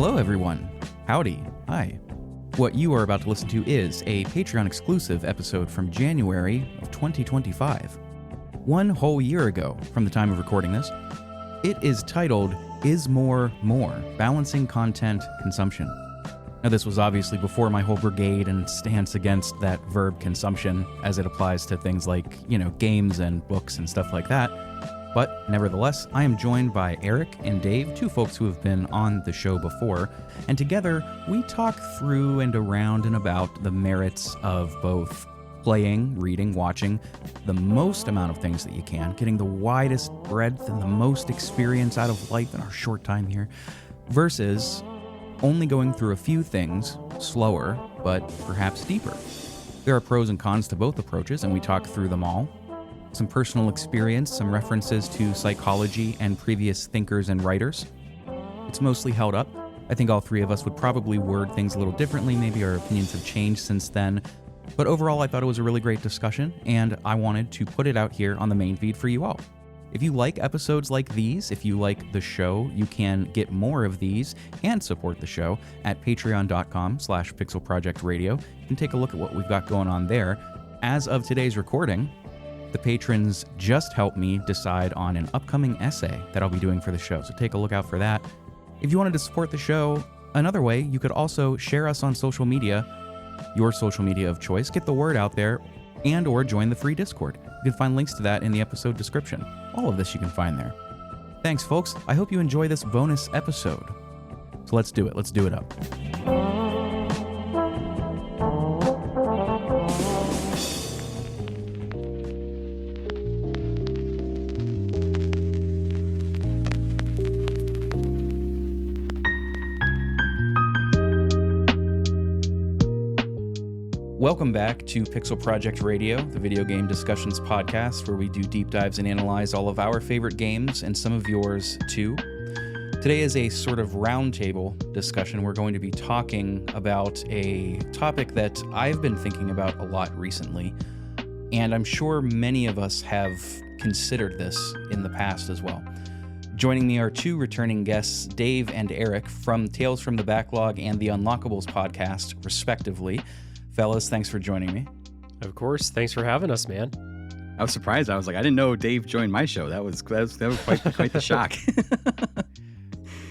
Hello, everyone. Howdy. Hi. What you are about to listen to is a Patreon-exclusive episode from January of 2025. One whole year ago from the time of recording this. It is titled, Is More More? Balancing Content Consumption. Now, this was obviously before my whole brigade and stance against that verb consumption as it applies to things like, games and books and stuff like that. But nevertheless, I am joined by Eric and Dave, two folks who have been on the show before, and together we talk through and around and about the merits of both playing, reading, watching the most amount of things that you can, getting the widest breadth and the most experience out of life in our short time here, versus only going through a few things slower, but perhaps deeper. There are pros and cons to both approaches, and we talk through them all. Some personal experience, some references to psychology and previous thinkers and writers. It's mostly held up. I think all three of us would probably word things a little differently. Maybe our opinions have changed since then. But overall, I thought it was a really great discussion, and I wanted to put it out here on the main feed for you all. If you like episodes like these, if you like the show, you can get more of these and support the show at patreon.com/pixelprojectradio. You can take a look at what we've got going on there. As of today's recording, the patrons just helped me decide on an upcoming essay that I'll be doing for the show, so take a look out for that. If you wanted to support the show another way, you could also share us on social media, your social media of choice, get the word out there, and or join the free Discord. You can find links to that in the episode description. All of this you can find there. Thanks, folks. I hope you enjoy this bonus episode. So let's do it. Let's do it up. Welcome back to Pixel Project Radio, the video game discussions podcast where we do deep dives and analyze all of our favorite games and some of yours too. Today is a sort of roundtable discussion. We're going to be talking about a topic that I've been thinking about a lot recently, and I'm sure many of us have considered this in the past as well. Joining me are two returning guests, Dave and Eric, from Tales from the Backlog and the Unlockables podcast, respectively. Fellas, thanks for joining me. Of course. Thanks for having us, man. I was surprised. I was like, I didn't know Dave joined my show. That was quite the shock.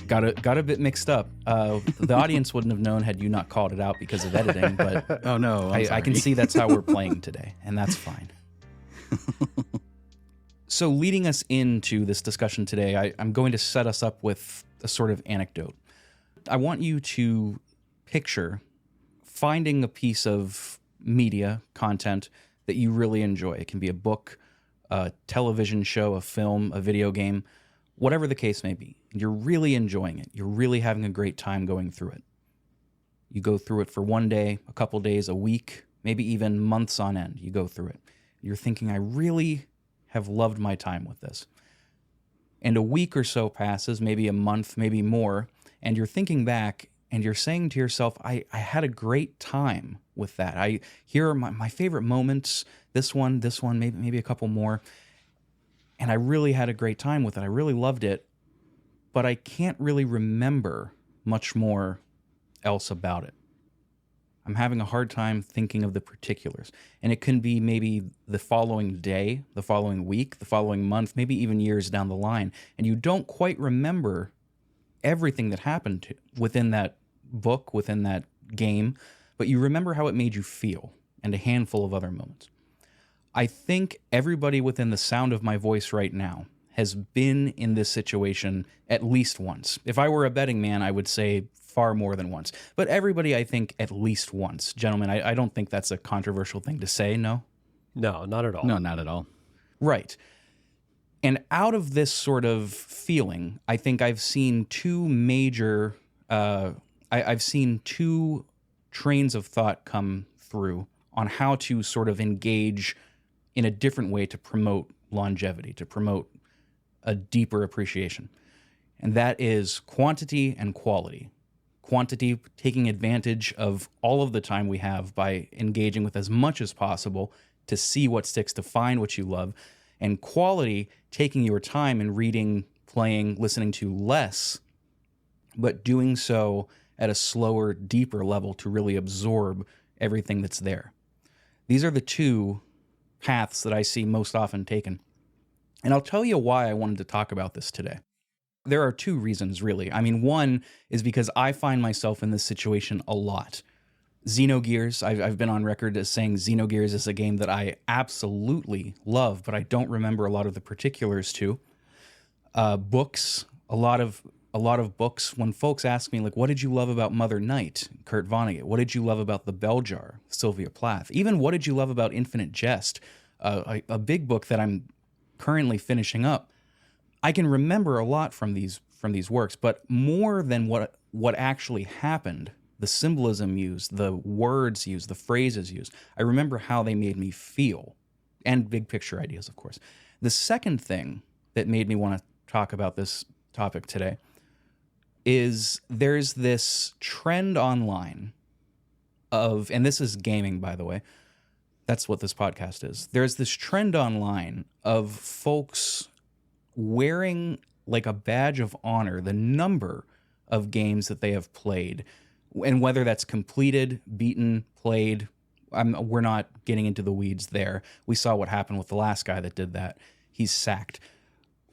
Got a bit mixed up. The audience wouldn't have known had you not called it out because of editing, but oh no, I can see that's how we're playing today, and that's fine. So leading us into this discussion today, I'm going to set us up with a sort of anecdote. I want you to picture finding a piece of media, content that you really enjoy. It can be a book, a television show, a film, a video game, whatever the case may be. And you're really enjoying it. You're really having a great time going through it. You go through it for one day, a couple days, a week, maybe even months on end. You go through it. You're thinking, I really have loved my time with this. And a week or so passes, maybe a month, maybe more, and you're thinking back and you're saying to yourself, I had a great time with that. Here are my favorite moments, this one, maybe a couple more. And I really had a great time with it. I really loved it. But I can't really remember much more else about it. I'm having a hard time thinking of the particulars. And it can be maybe the following day, the following week, the following month, maybe even years down the line. And you don't quite remember everything that happened within that book, within that game, but you remember how it made you feel and a handful of other moments. I think everybody within the sound of my voice right now has been in this situation at least once. If I were a betting man, I would say far more than once. But everybody, I think, at least once. Gentlemen, I don't think that's a controversial thing to say, no? No, not at all. No, not at all. Right. And out of this sort of feeling, I think I've seen two major... I've seen two trains of thought come through on how to sort of engage in a different way to promote longevity, to promote a deeper appreciation. And that is quantity and quality. Quantity, taking advantage of all of the time we have by engaging with as much as possible to see what sticks, to find what you love. And quality, taking your time and reading, playing, listening to less but doing so at a slower, deeper level to really absorb everything that's there. These are the two paths that I see most often taken. And I'll tell you why I wanted to talk about this today. There are two reasons, really. I mean, one is because I find myself in this situation a lot. Xenogears, I've been on record as saying Xenogears is a game that I absolutely love, but I don't remember a lot of the particulars to. Books, a lot of books. When folks ask me, like, what did you love about Mother Night, Kurt Vonnegut? What did you love about The Bell Jar, Sylvia Plath? Even what did you love about Infinite Jest, a big book that I'm currently finishing up. I can remember a lot from these works, but more than what actually happened, the symbolism used, the words used, the phrases used, I remember how they made me feel, and big picture ideas, of course. The second thing that made me want to talk about this topic today is there's this trend online of, and this is gaming, by the way, that's what this podcast is. There's this trend online of folks wearing like a badge of honor the number of games that they have played, and whether that's completed, beaten, played. We're not getting into the weeds there. We saw what happened with the last guy that did that. He's sacked.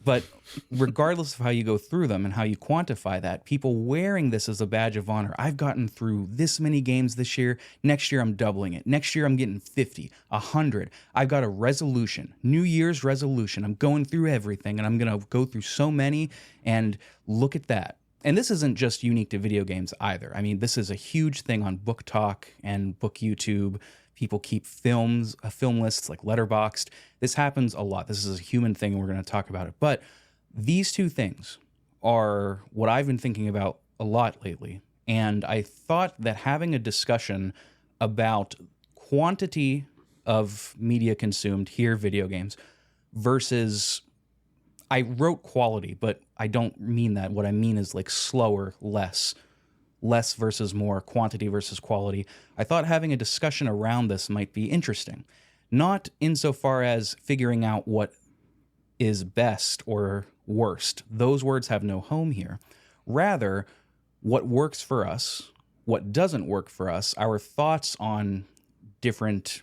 But regardless of how you go through them and how you quantify that, people wearing this as a badge of honor. I've gotten through this many games this year. Next year, I'm doubling it. Next year, I'm getting 50, 100. I've got a resolution, New Year's resolution. I'm going through everything, and I'm going to go through so many, and look at that. And this isn't just unique to video games either. I mean, this is a huge thing on Book Talk and Book YouTube. People keep film lists like Letterboxd. This happens a lot. This is a human thing, and we're going to talk about it. But these two things are what I've been thinking about a lot lately. And I thought that having a discussion about quantity of media consumed here, video games, versus, I wrote quality, but I don't mean that. What I mean is like slower, less versus more, quantity versus quality. I thought having a discussion around this might be interesting. Not insofar as figuring out what is best or worst. Those words have no home here. Rather, what works for us, what doesn't work for us, our thoughts on different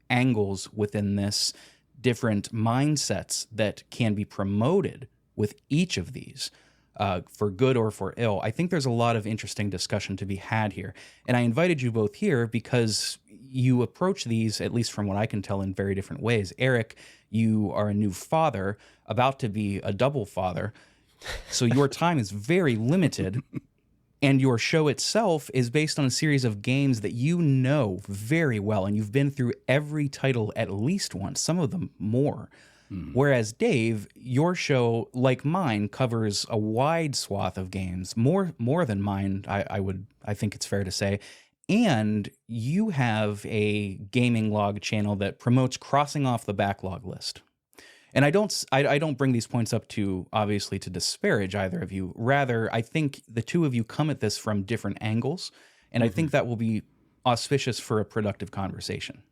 angles within this, different mindsets that can be promoted with each of these. For good or for ill. I think there's a lot of interesting discussion to be had here. And I invited you both here because you approach these, at least from what I can tell, in very different ways. Eric, you are a new father, about to be a double father. So your time is very limited. And your show itself is based on a series of games that you know very well. And you've been through every title at least once, some of them more. Whereas Dave, your show, like mine, covers a wide swath of games, more than mine, I think it's fair to say. And you have a gaming log channel that promotes crossing off the backlog list. And I don't bring these points up to, obviously, to disparage either of you. Rather, I think the two of you come at this from different angles, and I think that will be auspicious for a productive conversation.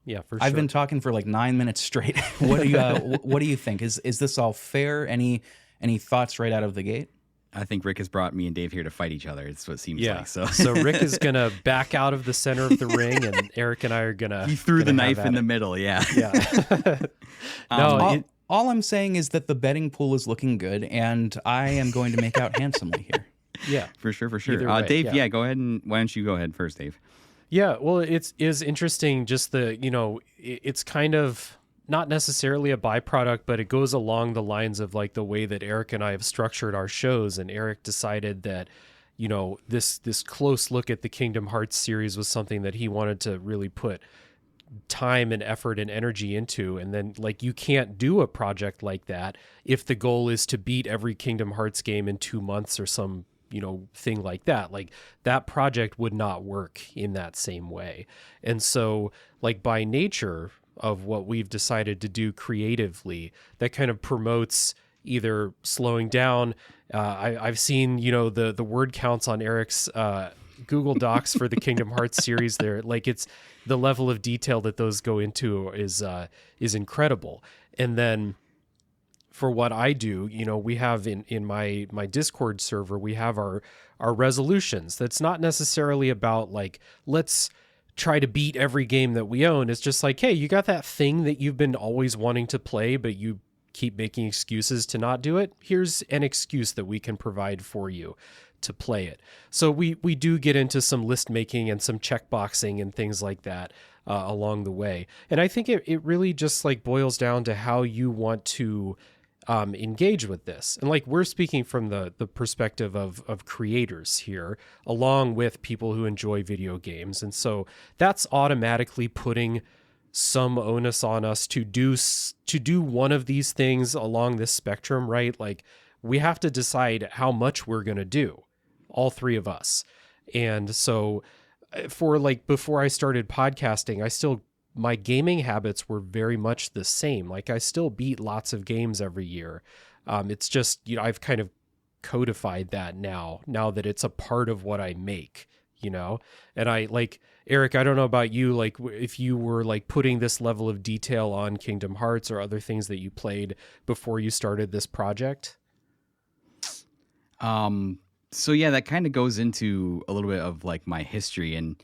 Yeah, for sure. I've been talking for like 9 minutes straight. What do you think? Is this all fair? Any thoughts right out of the gate? I think Rick has brought me and Dave here to fight each other. It's what it seems like. So Rick is going to back out of the center of the ring, and Eric and I are going to... He threw the knife in the middle, yeah. All I'm saying is that the betting pool is looking good, and I am going to make out handsomely here. Yeah. For sure. Way, Dave, go ahead, and why don't you go ahead first, Dave? Yeah, well, it is interesting, just it's kind of not necessarily a byproduct, but it goes along the lines of like the way that Eric and I have structured our shows. And Eric decided that, this close look at the Kingdom Hearts series was something that he wanted to really put time and effort and energy into. And then like, you can't do a project like that if the goal is to beat every Kingdom Hearts game in 2 months or some thing like that. Like that project would not work in that same way. And so like by nature of what we've decided to do creatively, that kind of promotes either slowing down. I've seen, the word counts on Eric's Google Docs for the Kingdom Hearts series there. Like it's the level of detail that those go into is incredible. And then for what I do, we have in my Discord server, we have our resolutions. That's not necessarily about like, let's try to beat every game that we own. It's just like, hey, you got that thing that you've been always wanting to play, but you keep making excuses to not do it. Here's an excuse that we can provide for you to play it. So we do get into some list making and some checkboxing and things like that along the way. And I think it really just like boils down to how you want to engage with this. And like, we're speaking from the perspective of creators here, along with people who enjoy video games. And so that's automatically putting some onus on us to do one of these things along this spectrum, right? Like, we have to decide how much we're going to do, all three of us. And so for like, before I started podcasting, my gaming habits were very much the same. Like, I still beat lots of games every year. It's just, I've kind of codified that now that it's a part of what I make, and I like, Eric, I don't know about you, like if you were like putting this level of detail on Kingdom Hearts or other things that you played before you started this project. So yeah, that kind of goes into a little bit of like my history. And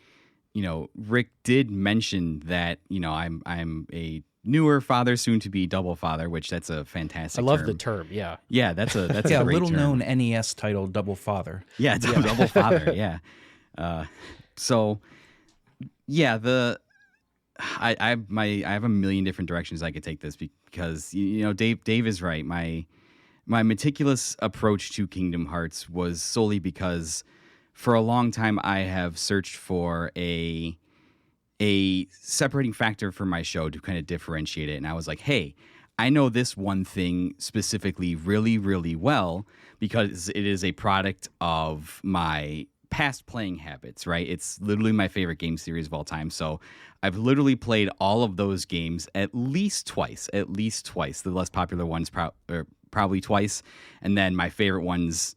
Rick did mention that, I'm a newer father, soon to be double father, which that's a fantastic I love term. the term. Yeah. Yeah, that's a great little term. known NES title, double father. Yeah, it's a double father. Yeah. So yeah, I have a million different directions I could take this because Dave is right. My meticulous approach to Kingdom Hearts was solely because for a long time I have searched for a separating factor for my show to kind of differentiate it. And I was like, hey, I know this one thing specifically really, really well because it is a product of my past playing habits, right? It's literally my favorite game series of all time. So I've literally played all of those games at least twice. The less popular ones probably twice. And then my favorite ones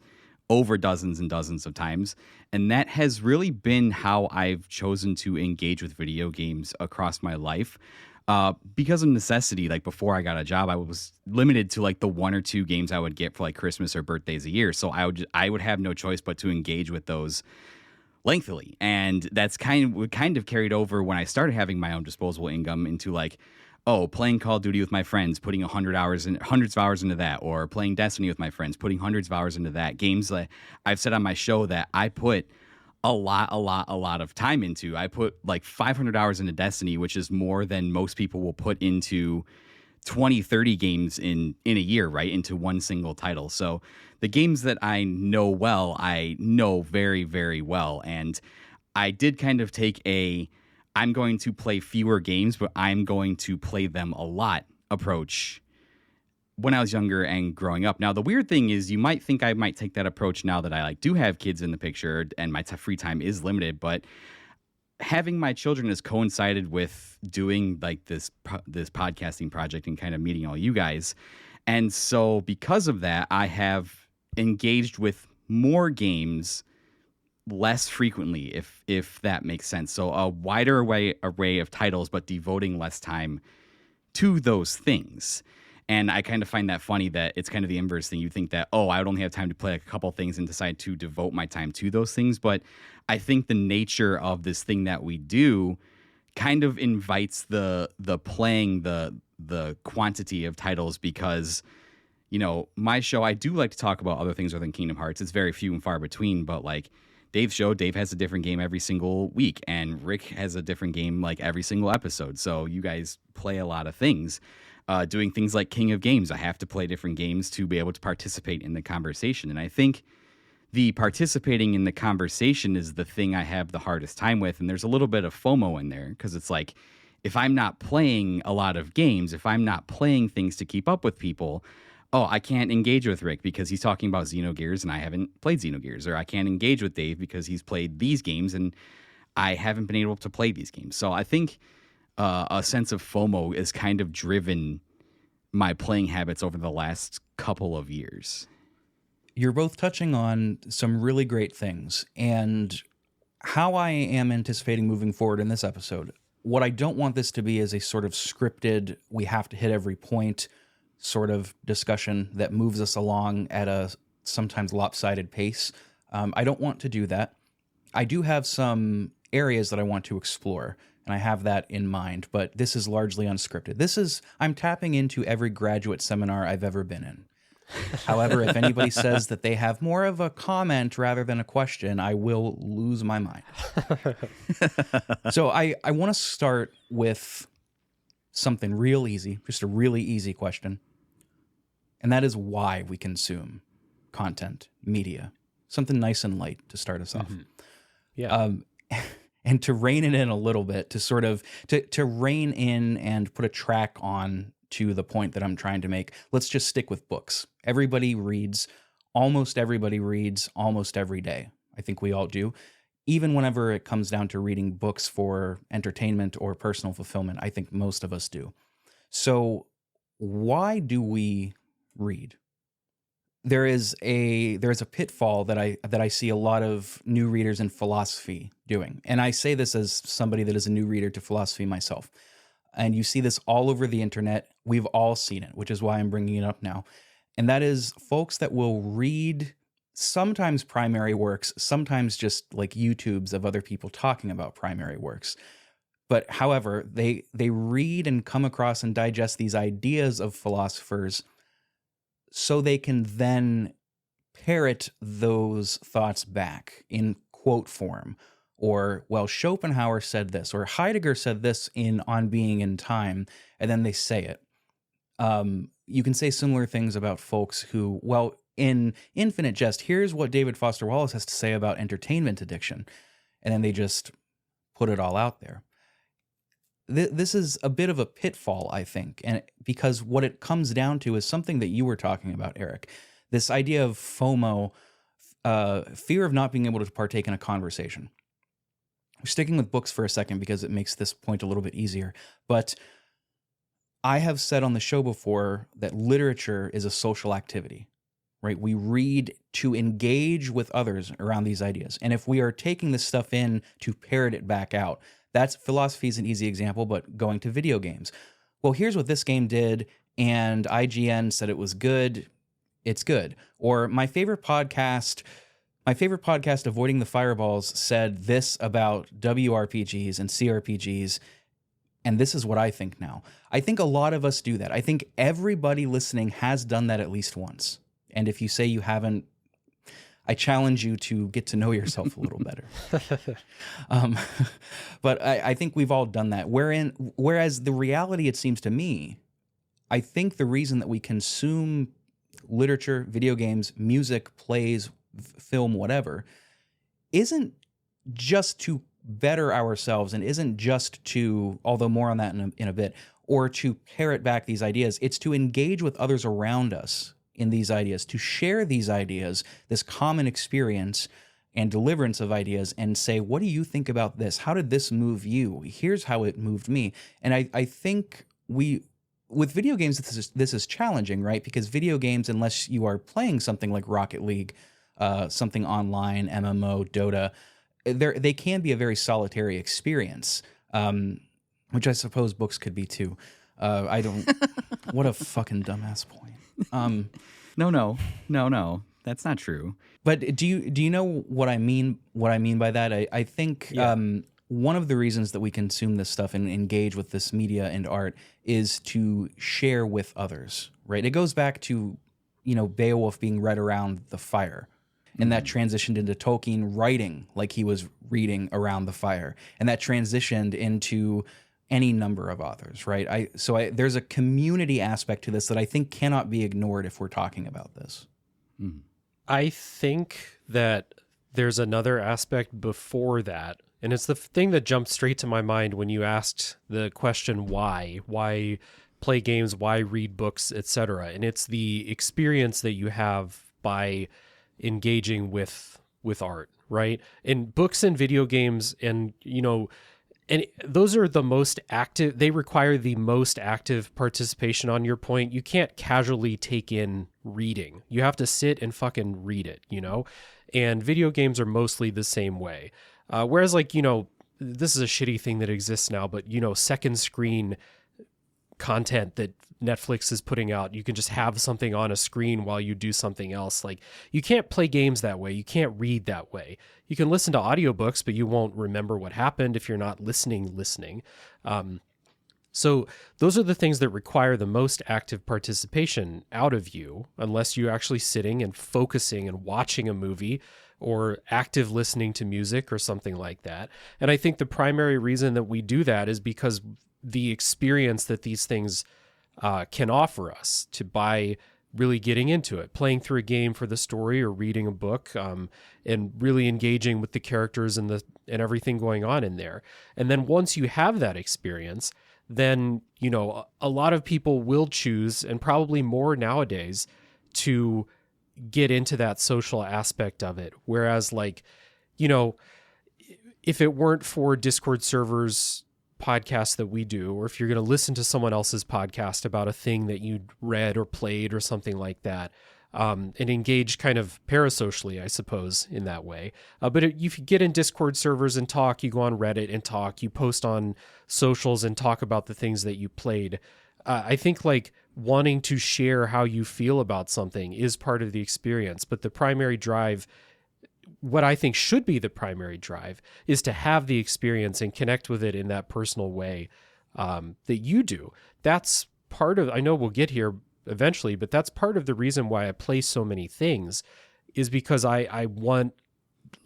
over dozens and dozens of times. And that has really been how I've chosen to engage with video games across my life. Because of necessity, like before I got a job, I was limited to like the one or two games I would get for like Christmas or birthdays a year. So I would have no choice but to engage with those lengthily. And that's kind of carried over when I started having my own disposable income into like, playing Call of Duty with my friends, putting hundreds of hours into that, or playing Destiny with my friends, putting hundreds of hours into that. Games that I've said on my show that I put a lot of time into. I put like 500 hours into Destiny, which is more than most people will put into 20, 30 games in a year, right? Into one single title. So the games that I know well, I know very, very well. And I did kind of take I'm going to play fewer games, but I'm going to play them a lot approach when I was younger and growing up. Now, the weird thing is you might think I might take that approach now that I like do have kids in the picture and my free time is limited, but having my children has coincided with doing like this podcasting project and kind of meeting all you guys. And so because of that, I have engaged with more games less frequently, if that makes sense. So a wider array of titles, but devoting less time to those things. And I kind of find that funny that it's kind of the inverse thing. You think that, I would only have time to play a couple things and decide to devote my time to those things. But I think the nature of this thing that we do kind of invites the playing the quantity of titles because, my show, I do like to talk about other things other than Kingdom Hearts. It's very few and far between, but like Dave's show, Dave has a different game every single week, and Rick has a different game like every single episode. So you guys play a lot of things. Doing things like King of Games, I have to play different games to be able to participate in the conversation. And I think the participating in the conversation is the thing I have the hardest time with. And there's a little bit of FOMO in there because it's like, if I'm not playing a lot of games, if I'm not playing things to keep up with people, I can't engage with Rick because he's talking about Xenogears and I haven't played Xenogears. Or I can't engage with Dave because he's played these games and I haven't been able to play these games. So I think a sense of FOMO is kind of driven my playing habits over the last couple of years. You're both touching on some really great things. And how I am anticipating moving forward in this episode, what I don't want this to be is a sort of scripted, we have to hit every point, sort of discussion that moves us along at a sometimes lopsided pace. I don't want to do that. I do have some areas that I want to explore, and I have that in mind, but this is largely unscripted. I'm tapping into every graduate seminar I've ever been in. However, if anybody says that they have more of a comment rather than a question, I will lose my mind. So I want to start with something real easy, just a really easy question. And that is why we consume content, media. Something nice and light to start us off. Yeah. And to rein it in a little bit, to sort of to rein in and put a track on to the point that I'm trying to make, let's just stick with books. Almost everybody reads almost every day. I think we all do. Even whenever it comes down to reading books for entertainment or personal fulfillment, I think most of us do. So why do we read? There is a pitfall that I see a lot of new readers in philosophy doing. And I say this as somebody that is a new reader to philosophy myself. And you see this all over the internet. We've all seen it, which is why I'm bringing it up now. And that is folks that will read sometimes primary works, sometimes just like YouTubes of other people talking about primary works. But however, they read and come across and digest these ideas of philosophers so they can then parrot those thoughts back in quote form. Or, well, Schopenhauer said this, or Heidegger said this in On Being and Time, and then they say it. You can say similar things about folks who, well, in Infinite Jest, here's what David Foster Wallace has to say about entertainment addiction. And then they just put it all out there. This is a bit of a pitfall, I think, and because what it comes down to is something that you were talking about, Eric. This idea of FOMO, fear of not being able to partake in a conversation. Sticking with books for a second because it makes this point a little bit easier. But I have said on the show before that literature is a social activity, right? We read to engage with others around these ideas. And if we are taking this stuff in to parrot it back out, that's philosophy is an easy example, but going to video games. Well, here's what this game did, and IGN said it was good. It's good. Or my favorite podcast, Avoiding the Fireballs, said this about WRPGs and CRPGs, and this is what I think now. I think a lot of us do that. I think everybody listening has done that at least once. And if you say you haven't, I challenge you to get to know yourself a little better. But I think we've all done that. Whereas the reality, it seems to me, I think the reason that we consume literature, video games, music, plays, film, whatever, isn't just to better ourselves and isn't just to, although more on that in a bit, or to parrot back these ideas. It's to engage with others around us in these ideas, to share these ideas, this common experience and deliverance of ideas, and say, what do you think about this? How did this move you? Here's how it moved me. And I think with video games, this is challenging, right? Because video games, unless you are playing something like Rocket League, something online, MMO, Dota, they can be a very solitary experience, which I suppose books could be too. What a fucking dumbass point. No, that's not true. But do you know what I mean? What I mean by that? I think one of the reasons that we consume this stuff and engage with this media and art is to share with others, right? It goes back to, Beowulf being read around the fire. And that transitioned into Tolkien writing like he was reading around the fire. And that transitioned into any number of authors, right? There's a community aspect to this that I think cannot be ignored if we're talking about this. I think that there's another aspect before that. And it's the thing that jumped straight to my mind when you asked the question, why play games, why read books, etc. And it's the experience that you have by engaging with art, right? And books and video games, and and those are the most active, they require the most active participation on your point. You can't casually take in reading. You have to sit and fucking read it, and video games are mostly the same way. Whereas this is a shitty thing that exists now, but second screen content that Netflix is putting out. You can just have something on a screen while you do something else. Like, you can't play games that way. You can't read that way. You can listen to audiobooks, but you won't remember what happened if you're not listening. So those are the things that require the most active participation out of you, unless you're actually sitting and focusing and watching a movie or active listening to music or something like that. And I think the primary reason that we do that is because the experience that these things can offer us by really getting into it, playing through a game for the story or reading a book, and really engaging with the characters and everything going on in there. And then once you have that experience, then, you know, a lot of people will choose, and probably more nowadays, to get into that social aspect of it. Whereas, like, you know, if it weren't for Discord servers, podcasts that we do, or if you're going to listen to someone else's podcast about a thing that you read or played or something like that, and engage kind of parasocially, I suppose, in that way. But if you get in Discord servers and talk, you go on Reddit and talk, you post on socials and talk about the things that you played. I think, like, wanting to share how you feel about something is part of the experience. But the primary drive, what I think should be the primary drive, is to have the experience and connect with it in that personal way that you do. That's part of, I know we'll get here eventually, but that's part of the reason why I play so many things, is because I want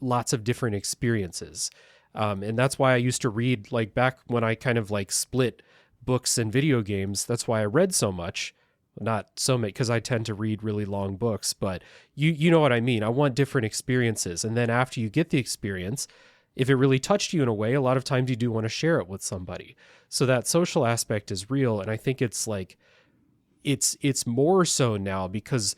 lots of different experiences. And that's why I used to read, like, back when I kind of like split books and video games. That's why I read so much. Not so many, because I tend to read really long books, but you know what I mean. I want different experiences. And then after you get the experience, if it really touched you in a way, a lot of times you do want to share it with somebody. So that social aspect is real. And I think it's like, it's more so now because,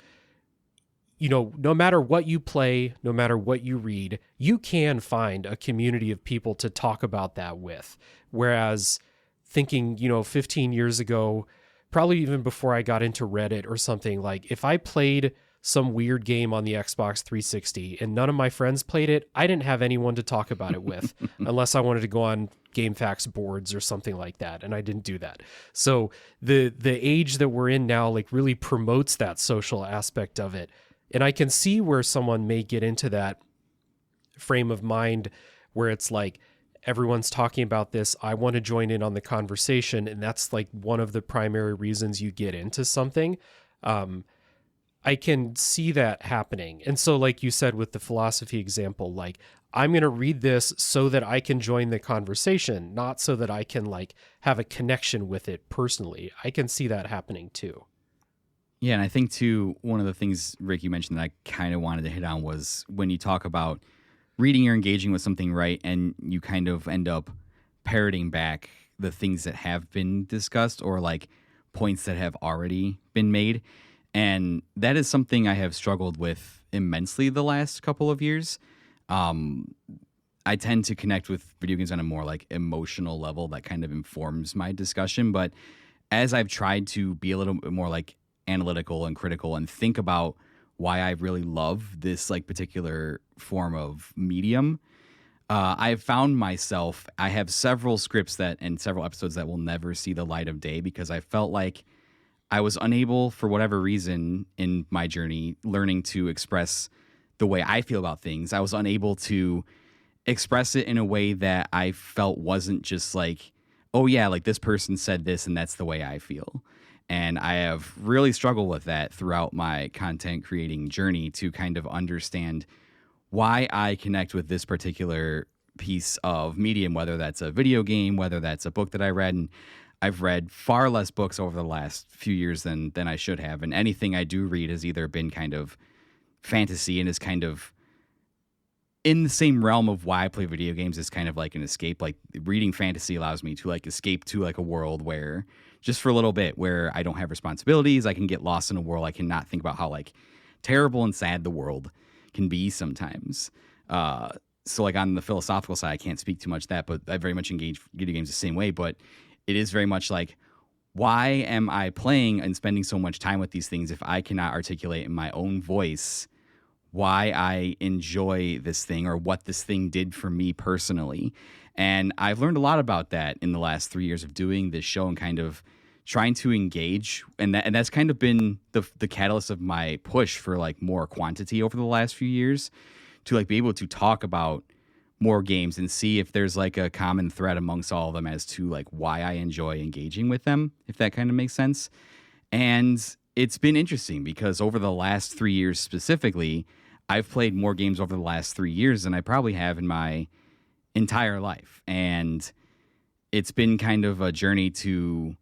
you know, no matter what you play, no matter what you read, you can find a community of people to talk about that with. Whereas thinking, you know, 15 years ago, probably even before I got into Reddit or something, like, if I played some weird game on the Xbox 360 and none of my friends played it, I didn't have anyone to talk about it with unless I wanted to go on GameFAQs boards or something like that, and I didn't do that. So the age that we're in now, like, really promotes that social aspect of it. And I can see where someone may get into that frame of mind where it's like, everyone's talking about this, I want to join in on the conversation, and that's like one of the primary reasons you get into something. I can see that happening. And so, like you said with the philosophy example, like, I'm going to read this so that I can join the conversation, not so that I can, like, have a connection with it personally. I can see that happening too. Yeah, and I think too, one of the things, Rick, you mentioned that I kind of wanted to hit on was when you talk about reading or engaging with something, right, and you kind of end up parroting back the things that have been discussed or, like, points that have already been made. And that is something I have struggled with immensely the last couple of years. I tend to connect with video games on a more, like, emotional level that kind of informs my discussion. But as I've tried to be a little bit more, like, analytical and critical and think about why I really love this, like, particular form of medium, I've found myself, I have several scripts and several episodes that will never see the light of day because I felt like I was unable, for whatever reason in my journey, learning to express the way I feel about things. I was unable to express it in a way that I felt wasn't just like, oh yeah, like, this person said this and that's the way I feel. And I have really struggled with that throughout my content creating journey to kind of understand why I connect with this particular piece of medium, whether that's a video game, whether that's a book that I read. And I've read far less books over the last few years than I should have. And anything I do read has either been kind of fantasy and is kind of in the same realm of why I play video games, is kind of like an escape. Like, reading fantasy allows me to, like, escape to, like, a world where, just for a little bit, where I don't have responsibilities. I can get lost in a world. I cannot think about how, like, terrible and sad the world can be sometimes. So, like, on the philosophical side, I can't speak too much of that, but I very much engage video games the same way. But it is very much like, why am I playing and spending so much time with these things if I cannot articulate in my own voice why I enjoy this thing or what this thing did for me personally? And I've learned a lot about that in the last 3 years of doing this show and kind of trying to engage, and that's kind of been the catalyst of my push for like more quantity over the last few years, to like be able to talk about more games and see if there's like a common thread amongst all of them as to like why I enjoy engaging with them, if that kind of makes sense. And it's been interesting because over the last 3 years specifically, I've played more games over the last 3 years than I probably have in my entire life. And it's been kind of a journey to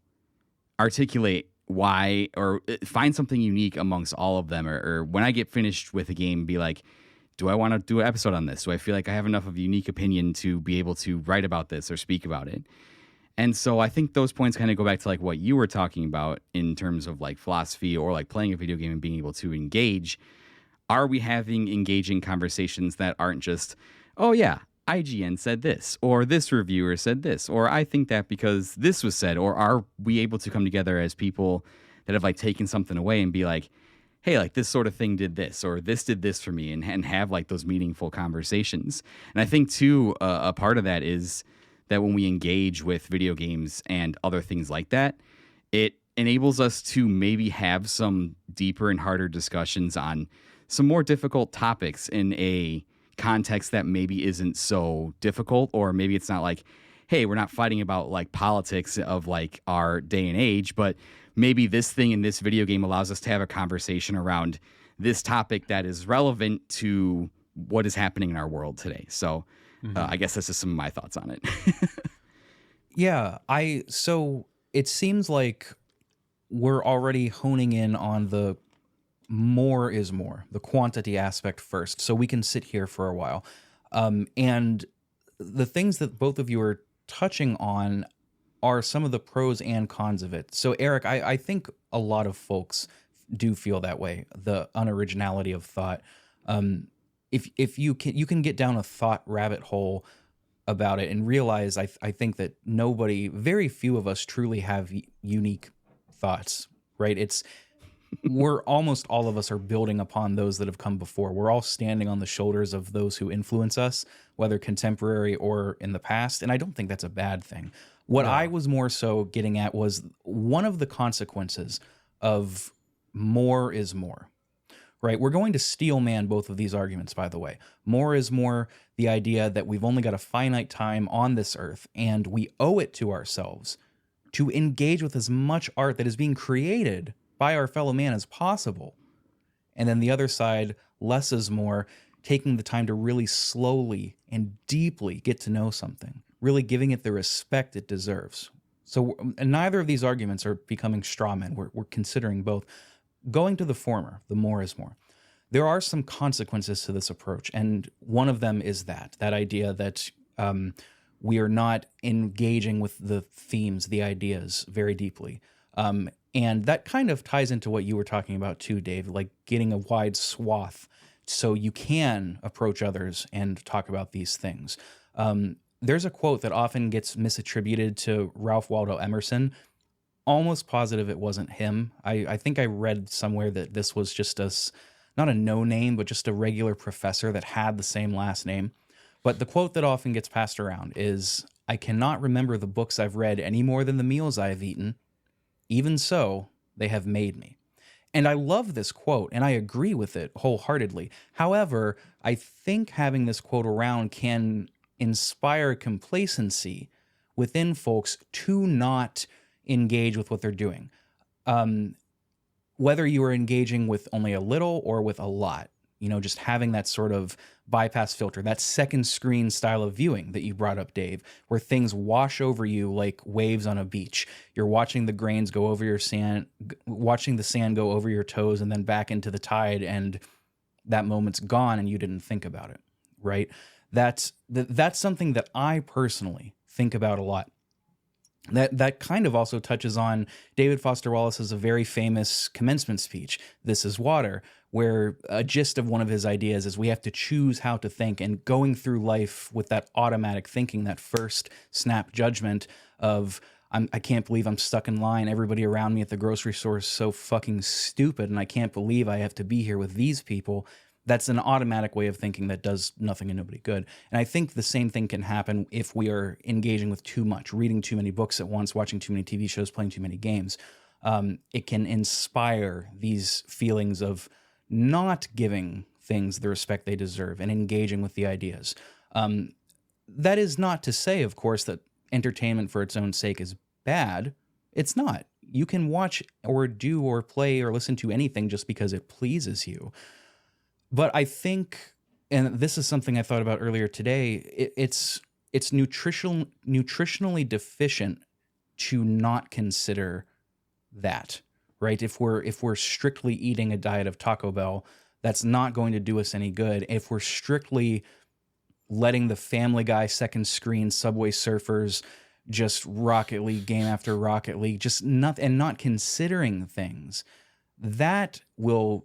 articulate why, or find something unique amongst all of them, or when I get finished with a game, be like, do I want to do an episode on this? Do I feel like I have enough of a unique opinion to be able to write about this or speak about it? And so I think those points kind of go back to like what you were talking about in terms of like philosophy or like playing a video game and being able to engage. Are we having engaging conversations that aren't just, oh yeah, IGN said this, or this reviewer said this, or I think that because this was said, or are we able to come together as people that have like taken something away and be like, hey, like this sort of thing did this, or this did this for me, and have like those meaningful conversations. And I think too, a part of that is that when we engage with video games and other things like that, it enables us to maybe have some deeper and harder discussions on some more difficult topics in a context that maybe isn't so difficult, or maybe it's not like, hey, we're not fighting about like politics of like our day and age, but maybe this thing in this video game allows us to have a conversation around this topic that is relevant to what is happening in our world today. So I guess that's just some of my thoughts on it. Yeah, so it seems like we're already honing in on the more is more, the quantity aspect first, so we can sit here for a while. And the things that both of you are touching on are some of the pros and cons of it. So Eric, I think a lot of folks do feel that way, the unoriginality of thought. If you can get down a thought rabbit hole about it and realize, I think that very few of us truly have unique thoughts, right? We're almost all of us are building upon those that have come before. We're all standing on the shoulders of those who influence us, whether contemporary or in the past. And I don't think that's a bad thing. What I was more so getting at was one of the consequences of more is more, right? We're going to steel man both of these arguments, by the way. More is more the idea that we've only got a finite time on this earth, and we owe it to ourselves to engage with as much art that is being created by our fellow man as possible. And then the other side, less is more, taking the time to really slowly and deeply get to know something, really giving it the respect it deserves. So neither of these arguments are becoming straw men. We're considering both. Going to the former, the more is more. There are some consequences to this approach, and one of them is that idea that we are not engaging with the themes, the ideas very deeply. And that kind of ties into what you were talking about too, Dave, like getting a wide swath so you can approach others and talk about these things. There's a quote that often gets misattributed to Ralph Waldo Emerson. Almost positive it wasn't him. I think I read somewhere that this was just not a no-name, but just a regular professor that had the same last name. But the quote that often gets passed around is, "I cannot remember the books I've read any more than the meals I have eaten. Even so, they have made me." And I love this quote, and I agree with it wholeheartedly. However, I think having this quote around can inspire complacency within folks to not engage with what they're doing. Whether you are engaging with only a little or with a lot, just having that sort of bypass filter, that second screen style of viewing that you brought up, Dave, where things wash over you like waves on a beach. You're watching the grains go over your sand, watching the sand go over your toes and then back into the tide, and that moment's gone and you didn't think about it, right? That's something that I personally think about a lot. That kind of also touches on David Foster Wallace's a very famous commencement speech, "This is Water," where a gist of one of his ideas is we have to choose how to think, and going through life with that automatic thinking, that first snap judgment of, I can't believe I'm stuck in line. Everybody around me at the grocery store is so fucking stupid, and I can't believe I have to be here with these people. that's an automatic way of thinking that does nothing and nobody good. And I think the same thing can happen if we are engaging with too much, reading too many books at once, watching too many TV shows, playing too many games. It can inspire these feelings of not giving things the respect they deserve and engaging with the ideas. That is not to say, of course, that entertainment for its own sake is bad. It's not. You can watch or do or play or listen to anything just because it pleases you. But I think, and this is something I thought about earlier today, it's nutritionally deficient to not consider that, right? If we're strictly eating a diet of Taco Bell, that's not going to do us any good. If we're strictly letting the Family Guy second screen Subway Surfers just Rocket League game after Rocket League, just not considering things, that will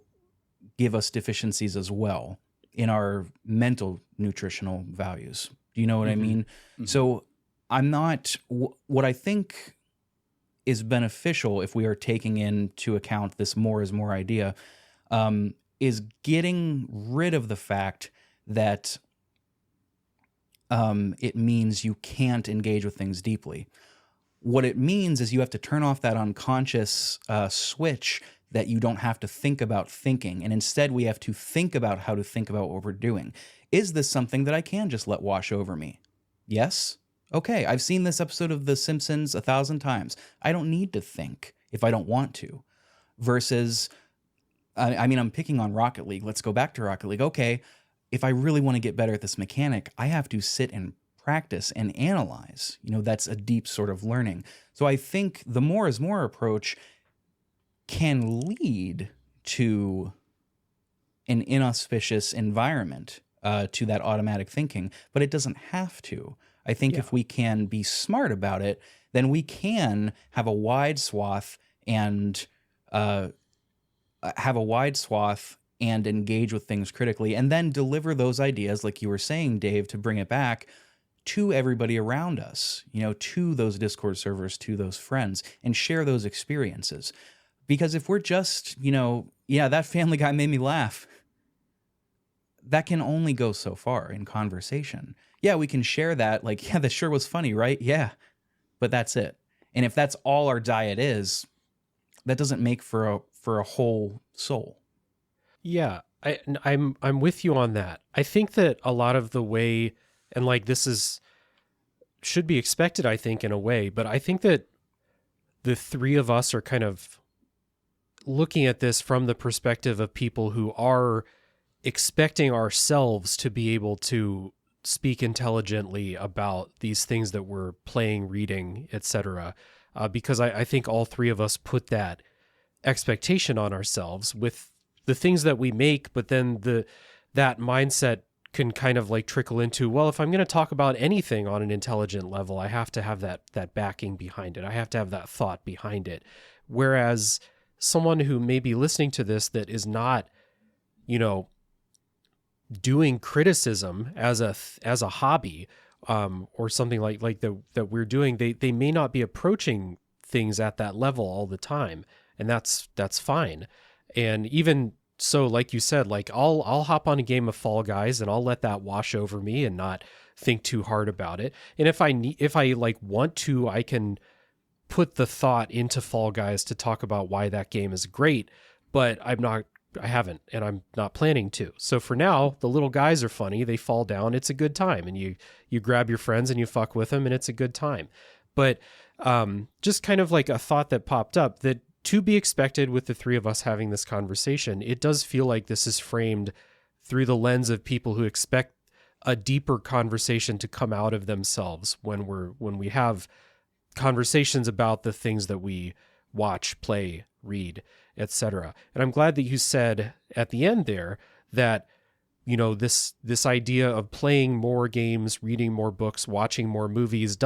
give us deficiencies as well in our mental nutritional values. Do you know what I mean? Mm-hmm. So I'm not, what I think is beneficial if we are taking into account this more is more idea, is getting rid of the fact that it means you can't engage with things deeply. What it means is you have to turn off that unconscious switch that you don't have to think about thinking. And instead, we have to think about how to think about what we're doing. Is this something that I can just let wash over me? Yes? Okay, I've seen this episode of The Simpsons 1,000 times. I don't need to think if I don't want to. Versus, I mean, I'm picking on Rocket League. Let's go back to Rocket League. Okay, if I really want to get better at this mechanic, I have to sit and practice and analyze. You know, that's a deep sort of learning. So I think the more is more approach can lead to an inauspicious environment to that automatic thinking, but it doesn't have to. I think if we can be smart about it, then we can have a wide swath and engage with things critically, and then deliver those ideas, like you were saying, Dave, to bring it back to everybody around us, you know, to those Discord servers, to those friends, and share those experiences. Because if we're just, you know, yeah, that Family Guy made me laugh, that can only go so far in conversation. Yeah, we can share that, like, yeah, that sure was funny, right? Yeah, but that's it. And if that's all our diet is, that doesn't make for a whole soul. Yeah, I'm with you on that. I think that a lot of the way, and like this should be expected, I think, in a way, but I think that the three of us are kind of looking at this from the perspective of people who are expecting ourselves to be able to speak intelligently about these things that we're playing, reading, etc. Because I think all three of us put that expectation on ourselves with the things that we make, but then that mindset can kind of like trickle into, well, if I'm going to talk about anything on an intelligent level, I have to have that backing behind it. I have to have that thought behind it. Whereas someone who may be listening to this that is not, you know, doing criticism as a hobby, or something like that we're doing, they may not be approaching things at that level all the time, and that's fine. And even so, like you said, like I'll hop on a game of Fall Guys and I'll let that wash over me and not think too hard about it. And if I like want to, I can put the thought into Fall Guys to talk about why that game is great, but I haven't, and I'm not planning to. So for now, the little guys are funny. They fall down. It's a good time. And you grab your friends and you fuck with them and it's a good time. But just kind of like a thought that popped up, that to be expected with the three of us having this conversation, it does feel like this is framed through the lens of people who expect a deeper conversation to come out of themselves when we have conversations about the things that we watch, play, read, etc. And I'm glad that you said at the end there that, you know, this idea of playing more games, reading more books, watching more movies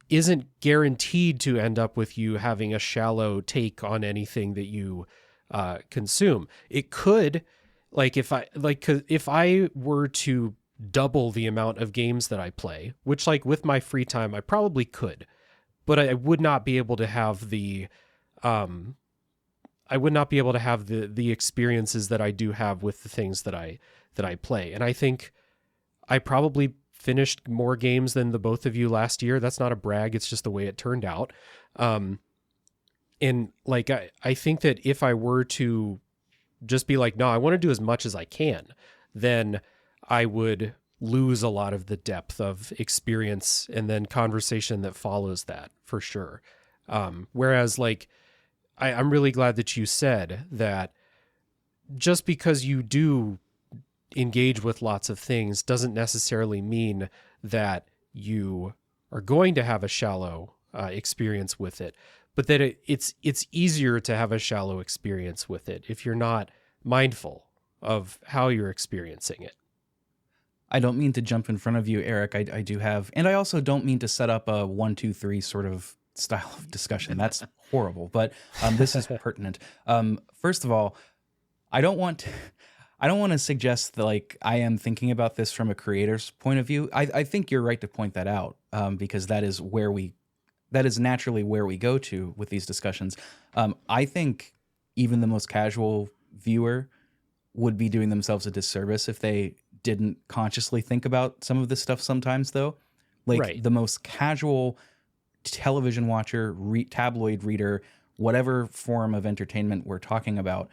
isn't guaranteed to end up with you having a shallow take on anything that you consume. It could, like if I were to double the amount of games that I play, which like with my free time I probably could, but I would not be able to have the I would not be able to have the experiences that I do have with the things that I play. And I think I probably finished more games than the both of you last year. That's not a brag. It's just the way it turned out. And like, I think that if I were to just be like, no, I want to do as much as I can, then I would lose a lot of the depth of experience and then conversation that follows that, for sure. Whereas like, I'm really glad that you said that just because you do engage with lots of things doesn't necessarily mean that you are going to have a shallow experience with it, but that it's easier to have a shallow experience with it if you're not mindful of how you're experiencing it. I don't mean to jump in front of you, Eric. I do have, and I also don't mean to set up a 1, 2, 3 sort of style of discussion. That's horrible, but this is pertinent. First of all, I don't want to suggest that like I am thinking about this from a creator's point of view. I think you're right to point that out, because that is naturally where we go to with these discussions. I think even the most casual viewer would be doing themselves a disservice if they didn't consciously think about some of this stuff sometimes, though. Like Right. the most casual television watcher, tabloid reader, whatever form of entertainment we're talking about,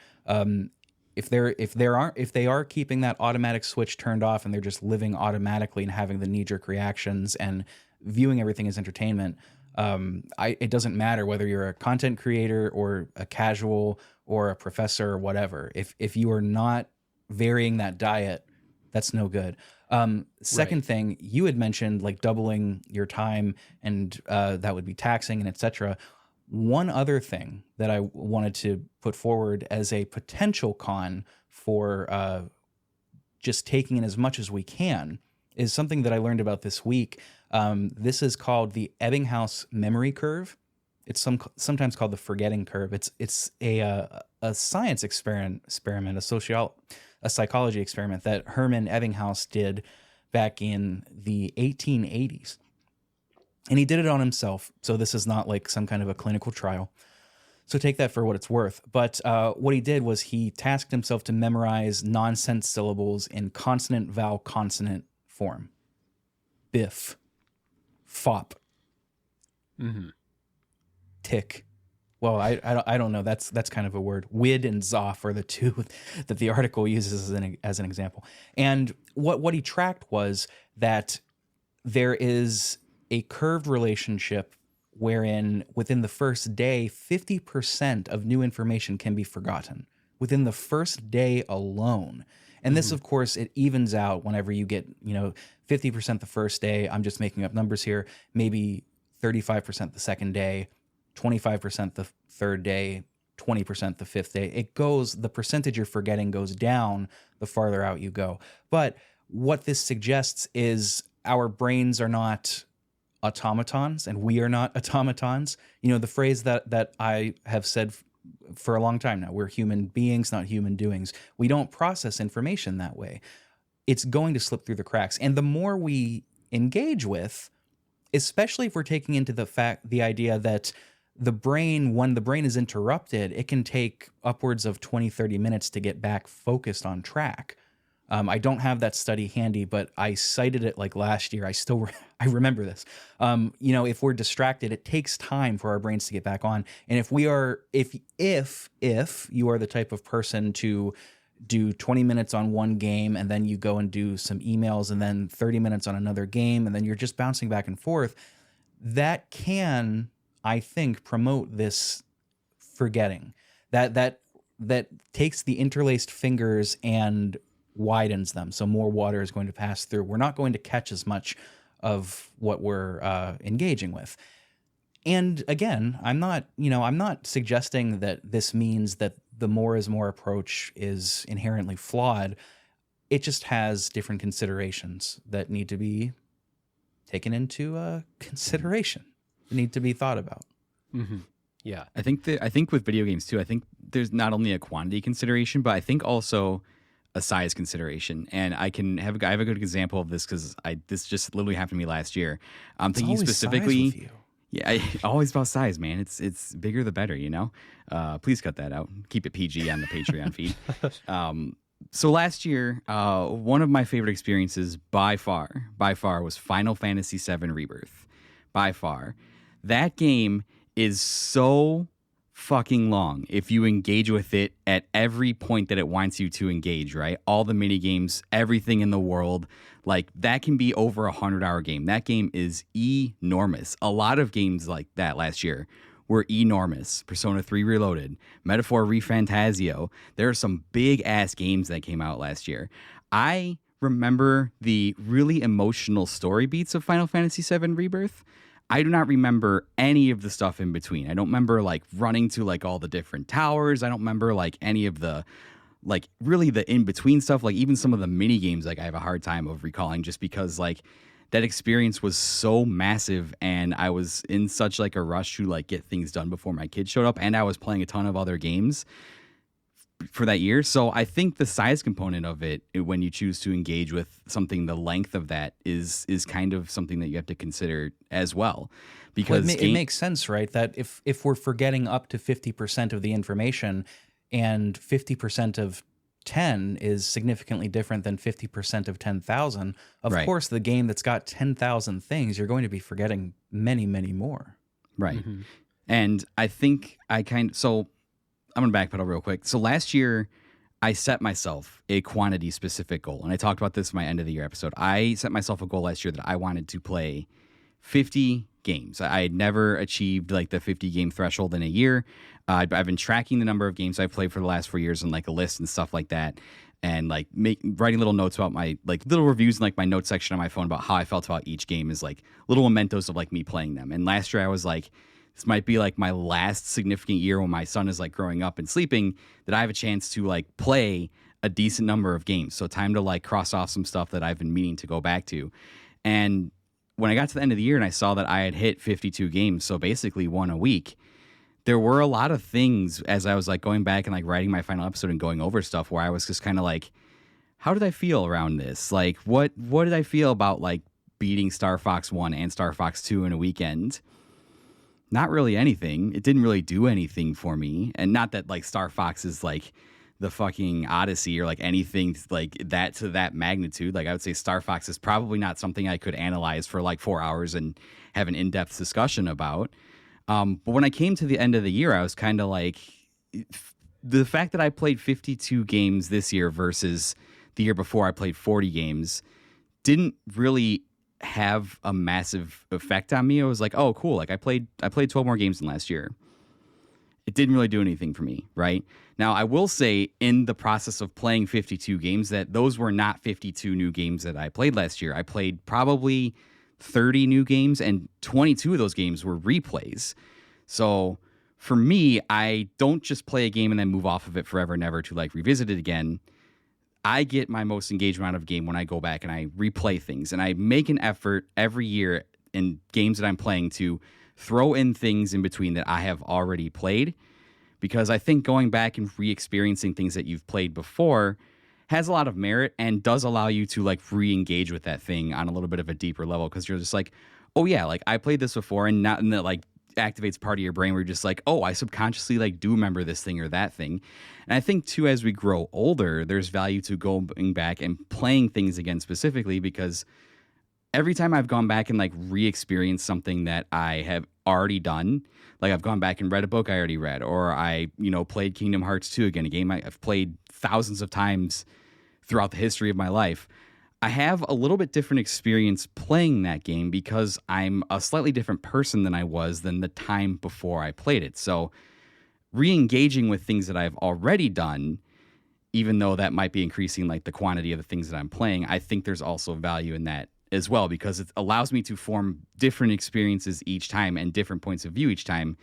if they are keeping that automatic switch turned off and they're just living automatically and having the knee-jerk reactions and viewing everything as entertainment, it doesn't matter whether you're a content creator or a casual or a professor or whatever. If you are not varying that diet, that's no good. Second Right. thing, you had mentioned like doubling your time and that would be taxing and etc. One other thing that I wanted to put forward as a potential con for just taking in as much as we can is something that I learned about this week. This is called the Ebbinghaus memory curve. It's sometimes called the forgetting curve. It's a science experiment, a psychology experiment that Hermann Ebbinghaus did back in the 1880s. And he did it on himself, so this is not like some kind of a clinical trial. So take that for what it's worth. But what he did was he tasked himself to memorize nonsense syllables in consonant, vowel, consonant form. Biff, fop, tick. Well, I don't know. That's kind of a word. Wid and zoff are the two that the article uses as an example. And what he tracked was that there is a curved relationship wherein within the first day, 50% of new information can be forgotten within the first day alone. And this, of course, it evens out whenever you get, 50% the first day. I'm just making up numbers here. Maybe 35% the second day, 25% the third day, 20% the fifth day. The percentage you're forgetting goes down the farther out you go. But what this suggests is our brains are not automatons and we are not automatons. The phrase that I have said for a long time now, we're human beings, not human doings. We don't process information that way. It's going to slip through the cracks. And the more we engage with, especially if we're taking into the idea that the brain, when the brain is interrupted, it can take upwards of 20, 30 minutes to get back focused on track. I don't have that study handy, but I cited it like last year. I remember this. If we're distracted, it takes time for our brains to get back on. And if you are the type of person to do 20 minutes on one game and then you go and do some emails and then 30 minutes on another game and then you're just bouncing back and forth, that can, I think, promote this forgetting. That takes the interlaced fingers and widens them, so more water is going to pass through. We're not going to catch as much of what we're engaging with. And again, I'm not suggesting that this means that the more is more approach is inherently flawed. It just has different considerations that need to be taken into consideration, need to be thought about. Mm-hmm. Yeah. I think with video games too, I think there's not only a quantity consideration, but I think also a size consideration. And I have a good example of this because this just literally happened to me last year. I'm thinking always specifically size with you. Yeah, always about size, man. It's bigger the better, you know. Please cut that out. Keep it PG on the Patreon feed. So last year, one of my favorite experiences by far, was Final Fantasy VII Rebirth. By far, that game is so fucking long if you engage with it at every point that it wants you to engage, right? All the mini games, everything in the world, like that can be over 100-hour game. That game is enormous. A lot of games like that last year were enormous. Persona 3 Reloaded, Metaphor ReFantazio. There are some big ass games that came out last year. I remember the really emotional story beats of Final Fantasy VII Rebirth. I do not remember any of the stuff in between. I don't remember like running to like all the different towers. I don't remember like any of the like really the in between stuff. Like even some of the mini games, like I have a hard time of recalling just because like that experience was so massive and I was in such like a rush to like get things done before my kids showed up, and I was playing a ton of other games for that year. So I think the size component of it, when you choose to engage with something, the length of that is kind of something that you have to consider as well. Because it makes sense, right? That if we're forgetting up to 50% of the information, and 50% of 10 is significantly different than 50% of 10,000, of Right. course, the game that's got 10,000 things, you're going to be forgetting many, many more. Right. Mm-hmm. And I think so I'm going to backpedal real quick. So last year, I set myself a quantity specific goal. And I talked about this in my end of the year episode. I set myself a goal last year that I wanted to play 50 games. I had never achieved like the 50 game threshold in a year. I've been tracking the number of games I've played for the last 4 years and like a list and stuff like that. And like writing little notes about my like little reviews in like my notes section on my phone about how I felt about each game is like little mementos of like me playing them. And last year I was like, this might be like my last significant year when my son is like growing up and sleeping, that I have a chance to like play a decent number of games. So time to like cross off some stuff that I've been meaning to go back to. And when I got to the end of the year and I saw that I had hit 52 games, so basically one a week, there were a lot of things as I was like going back and like writing my final episode and going over stuff where I was just kind of like, how did I feel around this? Like, what did I feel about like beating Star Fox 1 and Star Fox 2 in a weekend? Not really anything. It didn't really do anything for me. And not that like Star Fox is like the fucking Odyssey or like anything like that to that magnitude. Like I would say Star Fox is probably not something I could analyze for like 4 hours and have an in-depth discussion about. But when I came to the end of the year, I was kind of like, the fact that I played 52 games this year versus the year before I played 40 games didn't really have a massive effect on me. I was like, oh, cool. Like I played 12 more games than last year. It didn't really do anything for me, right? Now, I will say in the process of playing 52 games that those were not 52 new games that I played last year. I played probably 30 new games, and 22 of those games were replays. So for me, I don't just play a game and then move off of it forever and ever to like revisit it again. I get my most engagement out of a game when I go back and I replay things, and I make an effort every year in games that I'm playing to throw in things in between that I have already played, because I think going back and re-experiencing things that you've played before has a lot of merit and does allow you to like re-engage with that thing on a little bit of a deeper level, because you're just like, oh yeah, like I played this before, and that like activates part of your brain where you're just like, oh, I subconsciously like do remember this thing or that thing. And I think too, as we grow older, there's value to going back and playing things again specifically, because every time I've gone back and like re-experienced something that I have already done, like I've gone back and read a book I already read, or I, played Kingdom Hearts 2 again, a game I've played thousands of times throughout the history of my life, I have a little bit different experience playing that game because I'm a slightly different person than I was than the time before I played it. So re-engaging with things that I've already done, even though that might be increasing like the quantity of the things that I'm playing, I think there's also value in that as well, because it allows me to form different experiences each time and different points of view each time,